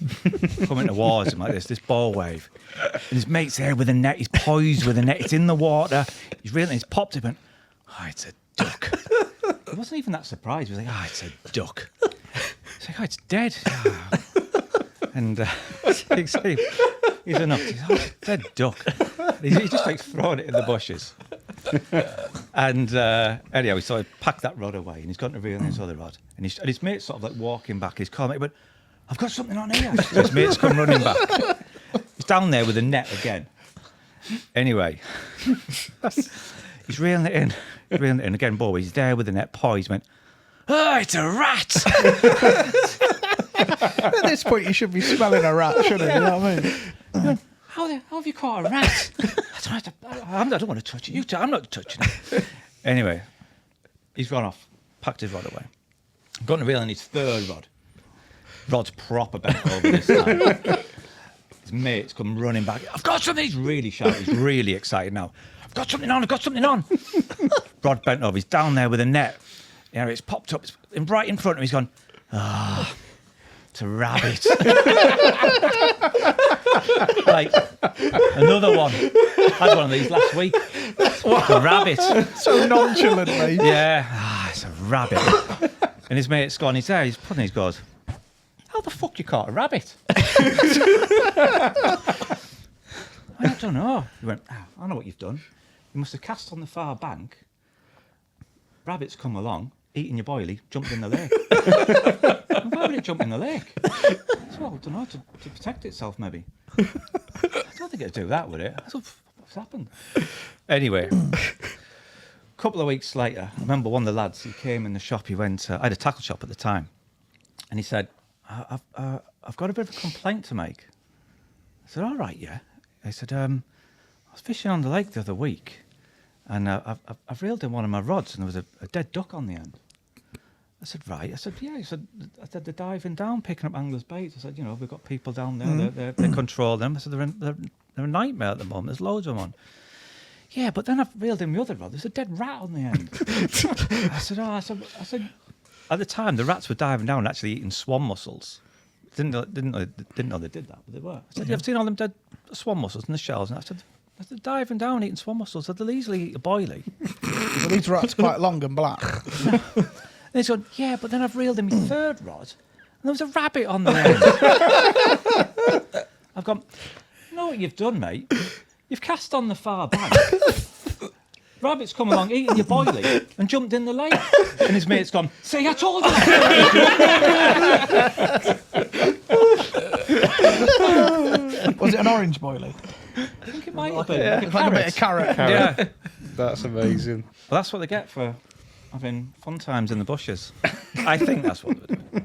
coming towards him like this. This ball wave, and his mate's there with a net. He's poised with a net. It's in the water. He's reeling. He's popped it. Went, oh, it's a duck. He wasn't even that surprised. He was like, oh, it's a duck. He's like, oh, it's dead. Oh. And he's a nut. He's like, oh, it's a dead duck. He just like throwing it in the bushes. And anyhow, so I packed that rod away, and he's gone to reel in his other rod, and his mate's sort of like walking back. He's calling me, but I've got something on here. So his mate's come running back. He's down there with a net again. Anyway, he's reeling it in. Again, boy, he's there with the net poised. He went, oh, it's a rat. At this point, you should be smelling a rat, shouldn't you? You know what I mean? How have you caught a rat? I don't want to touch it. I'm not touching it. Anyway, he's gone off, packed his rod away. Gone to reel in his third rod. Rod's proper bent over this time. His mate's come running back. I've got something. He's really shouting. He's really excited now. I've got something on. Rod bent over. He's down there with a net. You know, it's popped up. It's right in front of him. He's gone, it's a rabbit. Like, another one. I had one of these last week. It's a rabbit. So nonchalantly. Yeah. It's a rabbit. And his mate's gone, he's there, he's putting his goes, how the fuck you caught a rabbit? I don't know. He went, I know what you've done. You must have cast on the far bank. Rabbits come along, eating your boilie, jumped in the lake. Why would it jump in the lake? Well, I don't know, to protect itself, maybe. I don't think it'd do that, would it? I thought, what's happened? Anyway, a couple of weeks later, I remember one of the lads, he came in the shop, he went, I had a tackle shop at the time, and he said, I've got a bit of a complaint to make. I said, all right, yeah. He said, I was fishing on the lake the other week, and I've reeled in one of my rods, and there was a dead duck on the end. I said, right. I said, yeah. I said, they're diving down, picking up anglers' baits. I said, you know, we've got people down there. They control them. I said, they're a nightmare at the moment. There's loads of them on. Yeah, but then I've reeled in the other rod. There's a dead rat on the end. I said, at the time, the rats were diving down and actually eating swan mussels. Didn't know they did that, but they were. I said, you ever seen all them dead swan mussels in the shells? And I said, they're diving down eating swan mussels. They'll easily eat a boilie. So these rats quite long and black. And he's gone, yeah, but then I've reeled in my third rod, and there was a rabbit on the end. I've gone, you know what you've done, mate? You've cast on the far bank. Rabbit's come along, eating your boilie, and jumped in the lake. And his mate's gone, see, I told you. Was it an orange boilie? I think it might have been. Yeah, like a bit of carrot. Yeah. That's amazing. Well, that's what they get for having fun times in the bushes. I think that's what they're doing.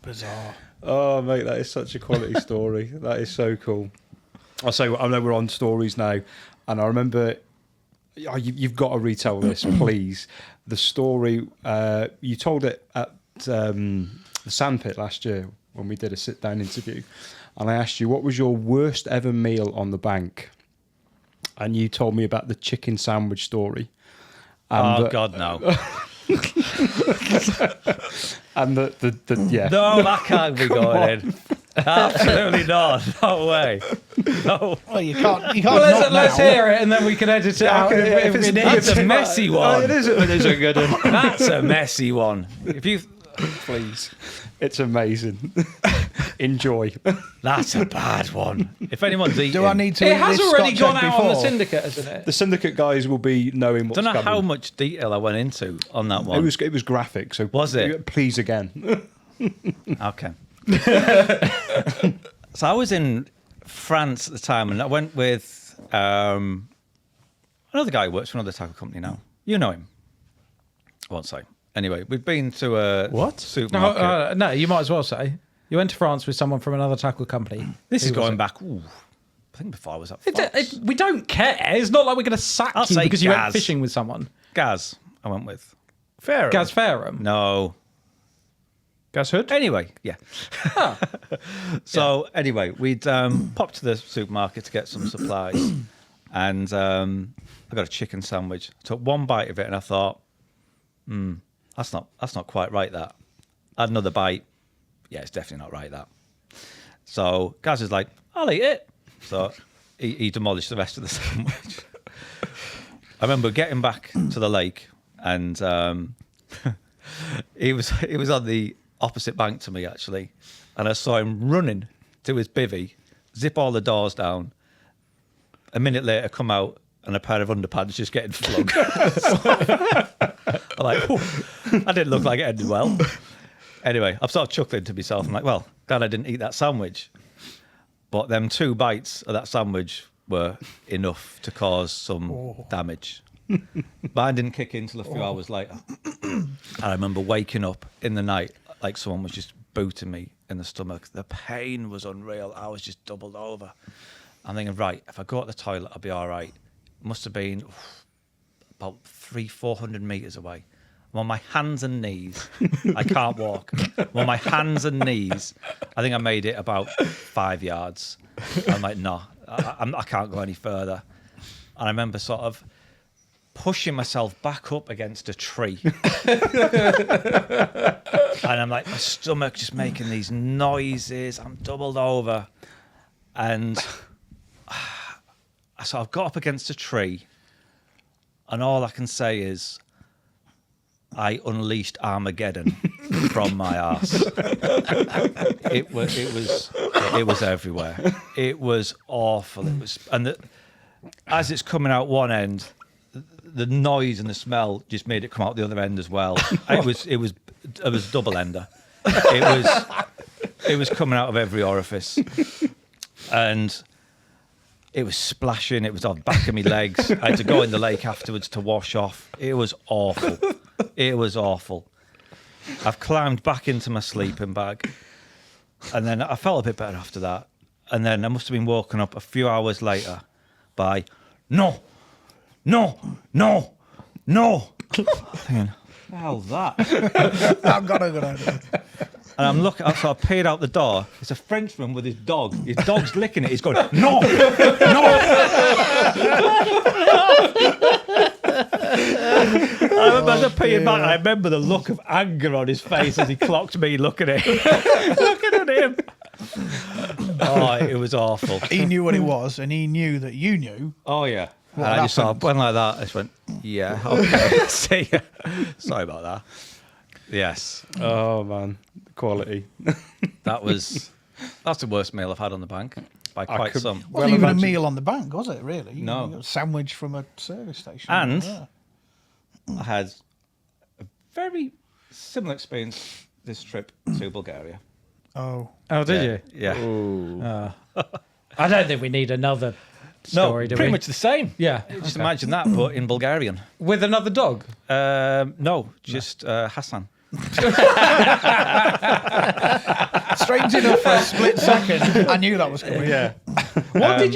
Bizarre. Oh, mate, that is such a quality story. That is so cool. I'll say, I know we're on stories now, and I remember, you've got to retell this, please. The story, you told it at the Sandpit last year when we did a sit-down interview, and I asked you, what was your worst ever meal on the bank? And you told me about the chicken sandwich story. And God, no. And yeah. No, that can't be going in. Absolutely not. No way. No. Well, you can't. Well, let's hear it, and then we can edit it out. That's a messy one. It is a good one. That's a messy one. If you please, it's amazing. Enjoy. That's a bad one. If anyone's eating, do I need to? It has already gone out before? on the syndicate, hasn't it? The syndicate guys will be knowing what's coming. I don't know how much detail I went into on that one. It was graphic. So was it? Please again. Okay. So I was in France at the time, and I went with another guy who works for another tackle company now. You know him. I won't say. Anyway, we've been to a supermarket. No, you might as well say. You went to France with someone from another tackle company. This is going back think before I was at Fox. We don't care. It's not like we're going to sack I'll you say because you went Gaz. fishing with someone. Gaz, I went with. Fair. Gaz Fairham. No. Gaz Hood? Anyway, yeah. So anyway, we'd popped to the supermarket to get some supplies, and I got a chicken sandwich. I took one bite of it, and I thought, that's not quite right. That. I had another bite. Yeah, it's definitely not right. That. So Gaz is like, I'll eat it. So he demolished the rest of the sandwich. I remember getting back to the lake, and he was on the opposite bank to me, actually, and I saw him running to his bivvy, zip all the doors down. A minute later, come out and a pair of underpants just getting flung. I'm like, that didn't look like it ended well. Anyway, I'm sort of chuckling to myself. I'm like, well, glad I didn't eat that sandwich. But them 2 bites of that sandwich were enough to cause some damage. Mine didn't kick in till a few hours later. And I remember waking up in the night like someone was just booting me in the stomach. The pain was unreal. I was just doubled over. I'm thinking, right, if I go to the toilet, I'll be all right. It must have been about 300-400 meters away. I'm on my hands and knees. I can't walk. I'm on my hands and knees. I think I made it about 5 yards. I'm like, no, I can't go any further. And I remember sort of pushing myself back up against a tree. And I'm like, my stomach just making these noises. I'm doubled over. And so I've got up against a tree. And all I can say is, I unleashed Armageddon from my arse. It was everywhere. It was awful. It was, and as it's coming out one end, the noise and the smell just made it come out the other end as well. It was double ender. It was coming out of every orifice, and it was splashing. It was on the back of my legs. I had to go in the lake afterwards to wash off. It was awful. It was awful. I've climbed back into my sleeping bag, and then I felt a bit better after that. And then I must have been woken up a few hours later by no. Thinking, how's that? I've got a good idea. And I'm looking, so I peered out the door. It's a Frenchman with his dog. His dog's licking it. He's going, no. I remember as I peered back, I remember the look of anger on his face as he clocked me looking at him. Oh, it was awful. He knew what it was, and he knew that you knew. Oh, yeah. And I just sort of went like that. I just went, yeah, okay. See ya. Sorry about that. Yes. Oh, man. Quality. That's the worst meal I've had on the bank by quite some. It wasn't even a meal on the bank, was it, really? No. You got a sandwich from a service station. And I had a very similar experience this trip to Bulgaria. Oh, did you? Yeah. I don't think we need another story, do we? Pretty much the same. Yeah. Just imagine that, but in Bulgarian. With another dog? No, just Hassan. strange enough, for a split second, I knew that was coming. Yeah. What did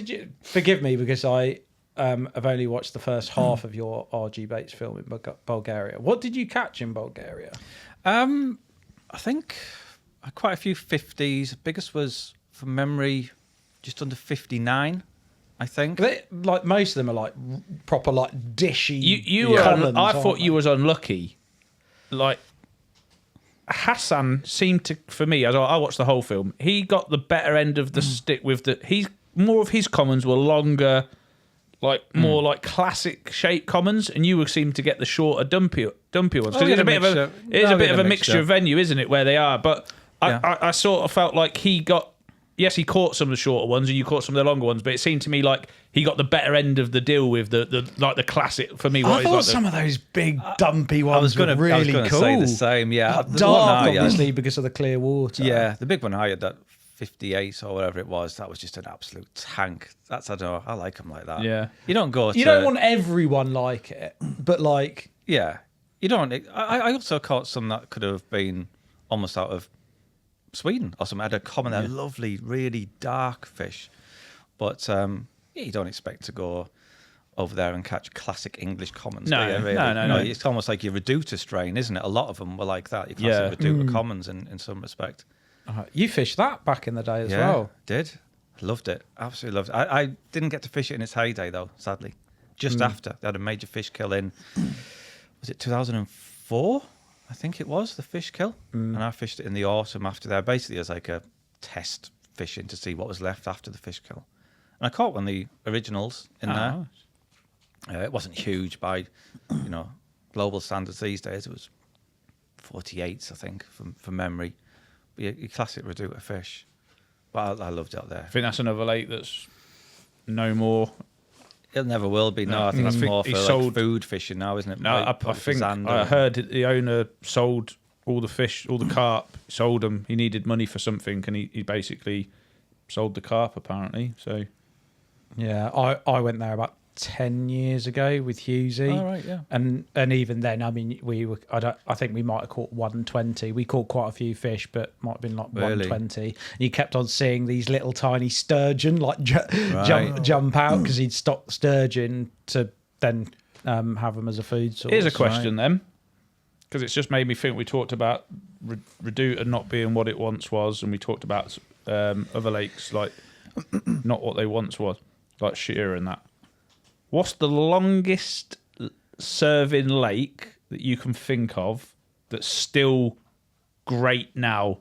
you? Forgive me because I have only watched the first half of your RG Bates film in Bulgaria. What did you catch in Bulgaria? I think quite a few 50s. Biggest was, from memory, just under 59. I think. Like most of them are like proper like dishy. I thought you was unlucky. Like Hassan seemed to, for me, as I watched the whole film, he got the better end of the stick with more of his commons were longer, like more like classic shape commons, and you seemed to get the shorter, dumpier ones. Because it's a bit of a mixture of venue, isn't it, where they are? But I sort of felt like he got. Yes, he caught some of the shorter ones, and you caught some of the longer ones. But it seemed to me like he got the better end of the deal with the classic for me. I thought some of those big dumpy ones were really cool. Say the same. Yeah, dark, obviously, because of the clear water. Yeah, the big one I had, that 58 or whatever it was, that was just an absolute tank. I don't know. I like them like that. Yeah, you don't want everyone like it, but like you don't. I also caught some that could have been almost out of Sweden or something. I had a common, a lovely, really dark fish. But you don't expect to go over there and catch classic English commons. No, do you, really? no. It's almost like your Reduta strain, isn't it? A lot of them were like that. Your classic Reduta commons in some respect. You fished that back in the day as Yeah, well. did. Loved it. Absolutely loved it. I didn't get to fish it in its heyday, though, sadly. Just after. They had a major fish kill in, was it 2004? I think it was, the fish kill. And I fished it in the autumn after there, basically as like a test fishing to see what was left after the fish kill. And I caught one of the originals in there. It wasn't huge by, global standards these days. It was 48s, I think, from memory. But your classic Reduta fish. But I loved it out there. I think that's another lake that's no more. It never will be. No, I think it's more for like food fishing now, isn't it? No, I think I heard the owner sold all the fish, all the carp, sold them. He needed money for something, and he basically sold the carp, apparently. So, yeah, I went there about 10 years ago with Hughesy. Oh, right, yeah. And even then, I mean, I think we might have caught 120. We caught quite a few fish, but might have been like 120. And you kept on seeing these little tiny sturgeon like jump out because he'd stock sturgeon to then have them as a food source. Here's a question then, because it's just made me think. We talked about Reduta not being what it once was, and we talked about other lakes like not what they once was, like Shearer and that. What's the longest serving lake that you can think of that's still great now,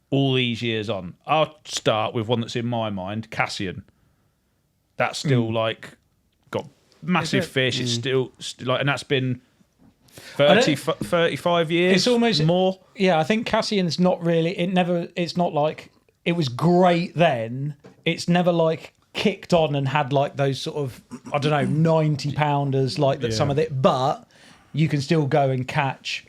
all these years on? I'll start with one that's in my mind, Cassian. That's still like got massive fish. It's still like, and that's been 35 years. It's almost more. Yeah, I think Cassian's not really. It's not like it was great then. It's never like kicked on and had like those sort of, I don't know, 90 pounders like that. Some of it, but you can still go and catch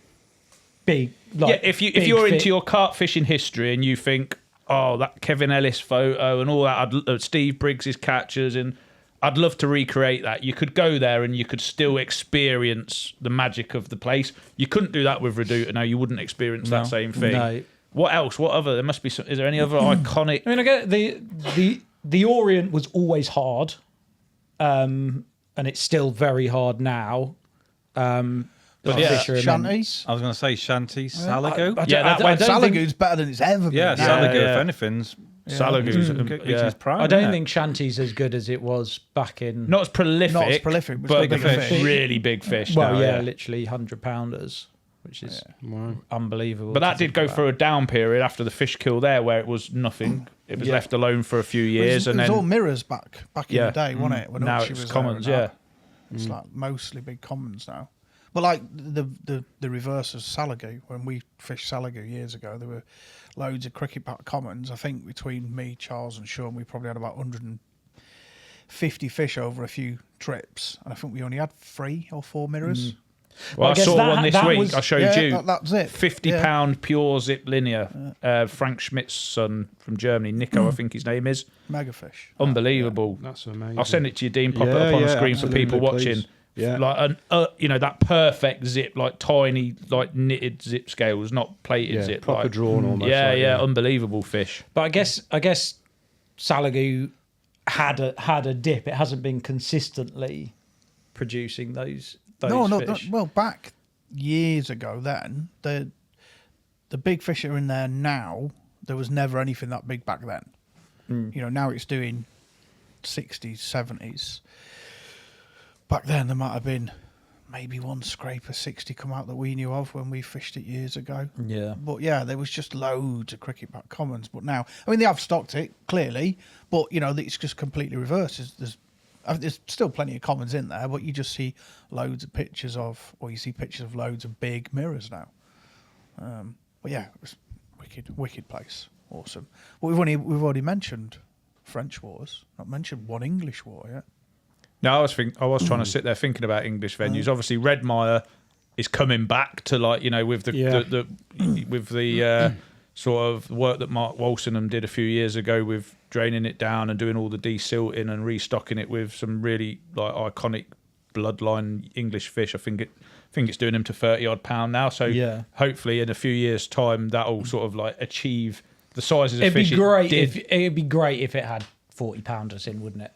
big. Like, if you're into your carp fishing history and you think, oh, that Kevin Ellis photo and all that, Steve Briggs's catches, and I'd love to recreate that. You could go there and you could still experience the magic of the place. You couldn't do that with Reduta. No, you wouldn't experience that same thing. No. What else? What other? There must be some. Is there any other iconic? I mean, I get the Orient was always hard, and it's still very hard now. But Shanties. I was going to say Shanties, Salago. Salago's better than it's ever been. Yeah, Salago, if anything's. Salago's his prime. I don't think Shanties as good as it was back in. Not as prolific, but bigger fish. Really big fish. Well, now, literally 100-pounders, which is unbelievable. But that did go through a down period after the fish kill there, where it was nothing. It was left alone for a few years, and then it was all mirrors back in the day, wasn't it? When now it's commons, It's like mostly big commons now. But like the reverse of Salago, when we fished Salago years ago, there were loads of cricket bat commons. I think between me, Charles, and Sean, we probably had about 150 fish over a few trips, and I think we only had 3 or 4 mirrors. Well, I saw one this week. I showed you. That's it. £50 pure zip linear. Frank Schmidt's son from Germany, Nico, I think his name is. Mega fish. Unbelievable. That's amazing. I'll send it to you, Dean. Pop it up on the screen for people watching. Yeah. Like that perfect zip, like tiny, like knitted zip scales, not plated zip. Proper like, drawn almost. Unbelievable fish. But I guess Salago had a dip. It hasn't been consistently producing those fish. Well, back years ago, then the big fish that are in there now, there was never anything that big back then. Now it's doing 60s, 70s. Back then, there might have been maybe one scraper 60 come out that we knew of when we fished it years ago. Yeah. But there was just loads of cricket bat commons. But now, I mean, they have stocked it, clearly, but, it's just completely reversed. There's still plenty of commons in there, but you just see loads of pictures of, or you see pictures of loads of big mirrors now. But it was wicked place. Awesome. But we've already mentioned French waters, not mentioned one English water yet. No, I was trying to sit there thinking about English venues. Obviously, Redmire is coming back to with the sort of work that Mark Walsingham did a few years ago with draining it down and doing all the desilting and restocking it with some really iconic bloodline English fish. I think it's doing him to 30 odd pound now. So hopefully in a few years' time that'll sort of like achieve the sizes of fish. It'd be great if it had 40 pounders in, wouldn't it?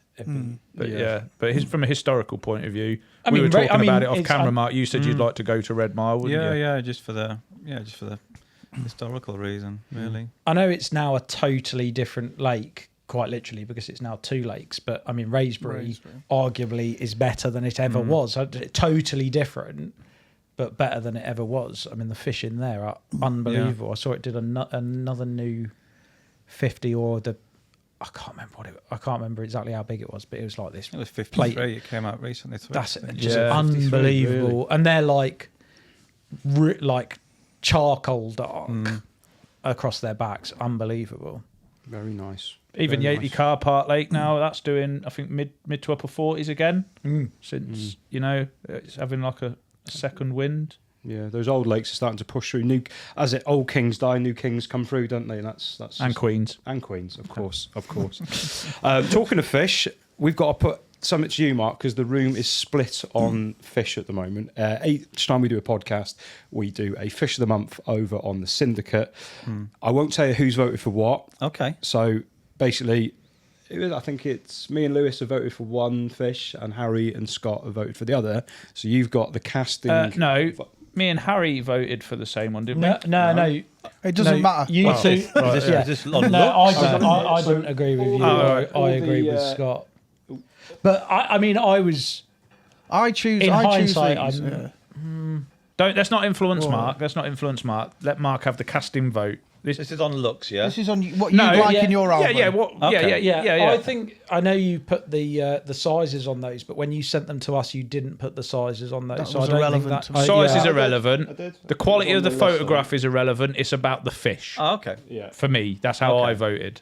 But from a historical point of view, we were talking about it off camera, Mark. You said you'd like to go to Red Mile, wouldn't you? Yeah, just for the historical reason, really. I know it's now a totally different lake, quite literally, because it's now 2 lakes. But I mean, Wraysbury arguably is better than it ever was. Totally different, but better than it ever was. I mean, the fish in there are unbelievable. Yeah. I saw it did another new 50 or the. I can't remember exactly how big it was, but it was like this. It was 53. It came out recently. That's just unbelievable, really. And they're like charcoal dark across their backs. Unbelievable. Very nice. Even Yateley Car Park Lake now, that's doing I think mid to upper 40s again. Since it's having like a second wind. Yeah, those old lakes are starting to push through. Old kings die, new kings come through, don't they? And that's and queens, of course. Talking of fish, we've got to put something to you, Mark, because the room is split on fish at the moment. Each time we do a podcast, we do a fish of the month over on the syndicate. I won't tell you who's voted for what. Okay. So basically, I think it's me and Lewis have voted for one fish, and Harry and Scott have voted for the other. So you've got the casting. No. Me and Harry voted for the same one, didn't we? No. It doesn't matter. You two. I don't agree with you. I agree with Scott. But I choose. In hindsight, let's not influence Mark. Let Mark have the casting vote. This is on looks, yeah. This is on what you like in your album. Yeah. I think I know you put the sizes on those, but when you sent them to us, you didn't put the sizes on those. That was irrelevant. Size is irrelevant. The quality of the photograph is irrelevant. It's about the fish. Oh, okay. Yeah. For me, that's how I voted.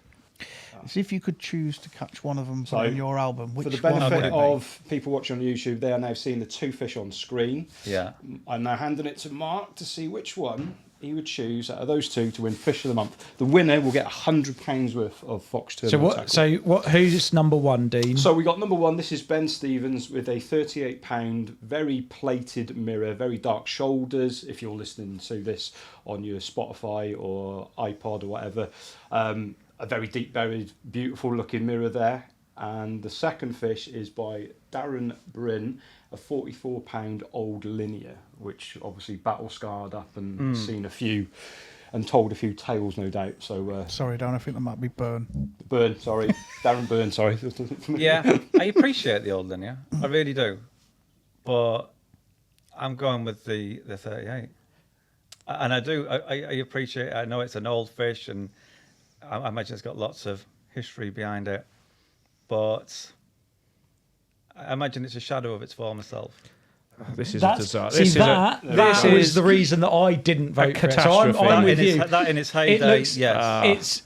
See if you could choose to catch one of them in your album. Which for the benefit of people watching on YouTube, they are now seeing the 2 fish on screen. Yeah. I'm now handing it to Mark to see which one he would choose out of those 2 to win Fish of the Month. The winner will get £100 worth of Fox Turbo. Who's number 1, Dean? So we got number 1. This is Ben Stevens with a £38 very plated mirror, very dark shoulders. If you're listening to this on your Spotify or iPod or whatever, a very deep buried, beautiful looking mirror there. And the second fish is by Darren Bryn, a £44 old linear, which obviously battle scarred up and seen a few and told a few tales, no doubt. So sorry, Darren, I think that might be Darren Byrne, sorry. Yeah, I appreciate the old linear, I really do, but I'm going with the 38, and I do. I appreciate it. I know it's an old fish, and I imagine it's got lots of history behind it, but I imagine it's a shadow of its former self. This is a disaster. That was the reason that I didn't vote for it. So I'm with you. That in its heyday, it's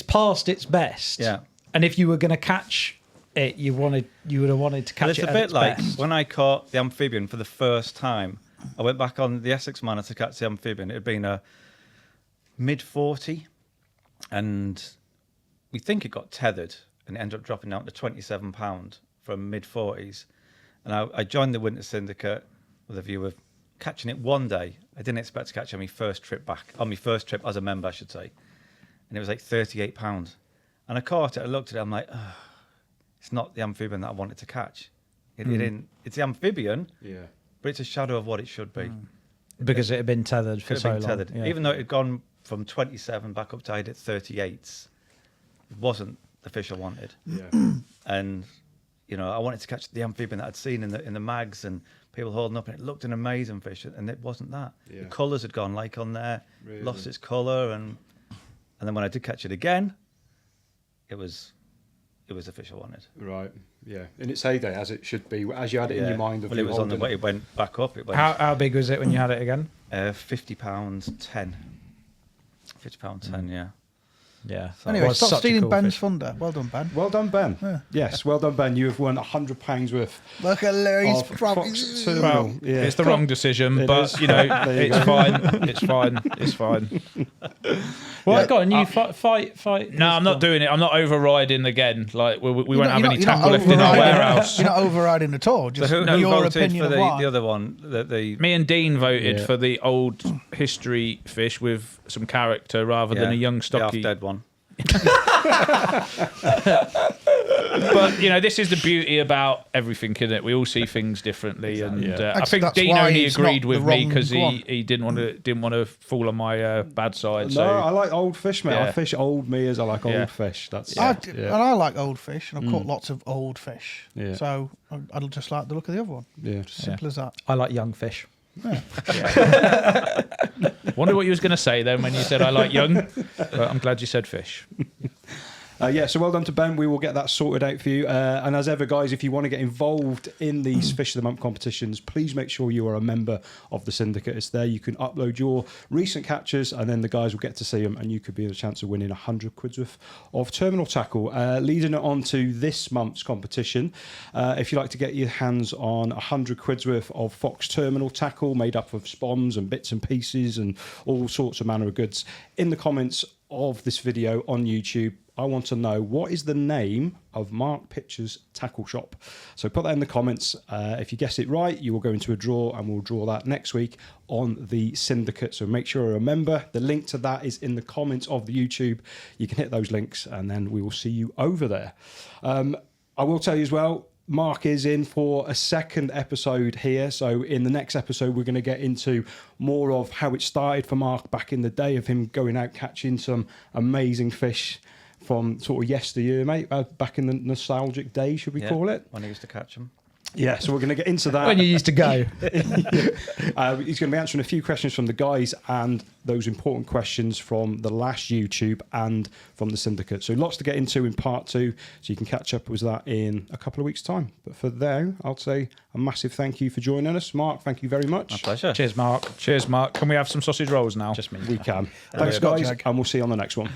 past its best. Yeah. And if you were going to catch it, you would have wanted to catch it. It's a bit like when I caught the amphibian for the first time. I went back on the Essex Manor to catch the amphibian. It had been a mid-40, and we think it got tethered, and it ended up dropping down to £27 from mid-40s. And I joined the Winter Syndicate with a view of catching it one day. I didn't expect to catch it on my first trip as a member, I should say. And it was like £38. And I caught it, I looked at it, I'm like, oh, it's not the amphibian that I wanted to catch. It's the amphibian, but it's a shadow of what it should be. Because it had been tethered for so long. Yeah. Even though it had gone from 27 back up to I hit 38s, it wasn't the fish I wanted. Yeah. And I wanted to catch the amphibian that I'd seen in the mags and people holding up, and it looked an amazing fish, and it wasn't that. Yeah. The colours had gone like on there, lost its colour, and then when I did catch it again, it was the fish I wanted. Right. Yeah. In its heyday, as it should be, as you had it in your mind. Well, it was on the way. It went back up. How big was it when you had it again? £50 10. £50 10. Yeah. Yeah. So anyway, stop stealing Ben's thunder. Well done, Ben. Well done, Ben. Yeah. Yes, well done, Ben. You have won £100 worth. Look at Larry's Fox Well, it's the wrong decision, but you know, it's fine. It's fine. It's fine. Well, I got a new fight. No, I'm not doing it. I'm not overriding again. Like we won't have any tackle left in our warehouse. You're not overriding at all. Just who your voted opinion for of the other one? Me and Dean voted for the old history fish with some character rather than a young stocky dead one. But you know, this is the beauty about everything, isn't it? We all see things differently, and I think that's Dean why only it's agreed not with the me wrong because one. he didn't want to fall on my bad side. No, So I like old fish, mate. Yeah. I fish old me as I like old fish. That's And I like old fish, and I've caught lots of old fish. Yeah. So I just like the look of the other one. Yeah. Just simple as that. I like young fish. wonder what you was going to say then when you said I like young. But I'm glad you said fish. So well done to Ben. We will get that sorted out for you. And as ever, guys, if you want to get involved in these Fish of the Month competitions, please make sure you are a member of the syndicate. It's there. You can upload your recent catches, and then the guys will get to see them, and you could be in a chance of winning £100 worth of terminal tackle. Leading it on to this month's competition, if you like to get your hands on £100 worth of Fox terminal tackle made up of spoms and bits and pieces and all sorts of manner of goods, in the comments of this video on YouTube, I want to know, what is the name of Mark Pitcher's tackle shop? So put that in the comments. If you guess it right, you will go into a draw, and we'll draw that next week on the syndicate. So make sure you're a member. The link to that is in the comments of the YouTube. You can hit those links, and then we will see you over there. I will tell you as well, Mark is in for a second episode here. So in the next episode, we're going to get into more of how it started for Mark back in the day, of him going out catching some amazing fish from sort of yesteryear, mate, back in the nostalgic days, should we call it? When I used to catch them. Yeah, so we're going to get into that. When you used to go. He's going to be answering a few questions from the guys and those important questions from the last YouTube and from the syndicate. So lots to get into in part 2, so you can catch up with that in a couple of weeks' time. But for now, I'll say a massive thank you for joining us. Mark, thank you very much. My pleasure. Cheers, Mark. Cheers, Mark. Can we have some sausage rolls now? Just me. We can. Thanks, guys, and we'll see you on the next one.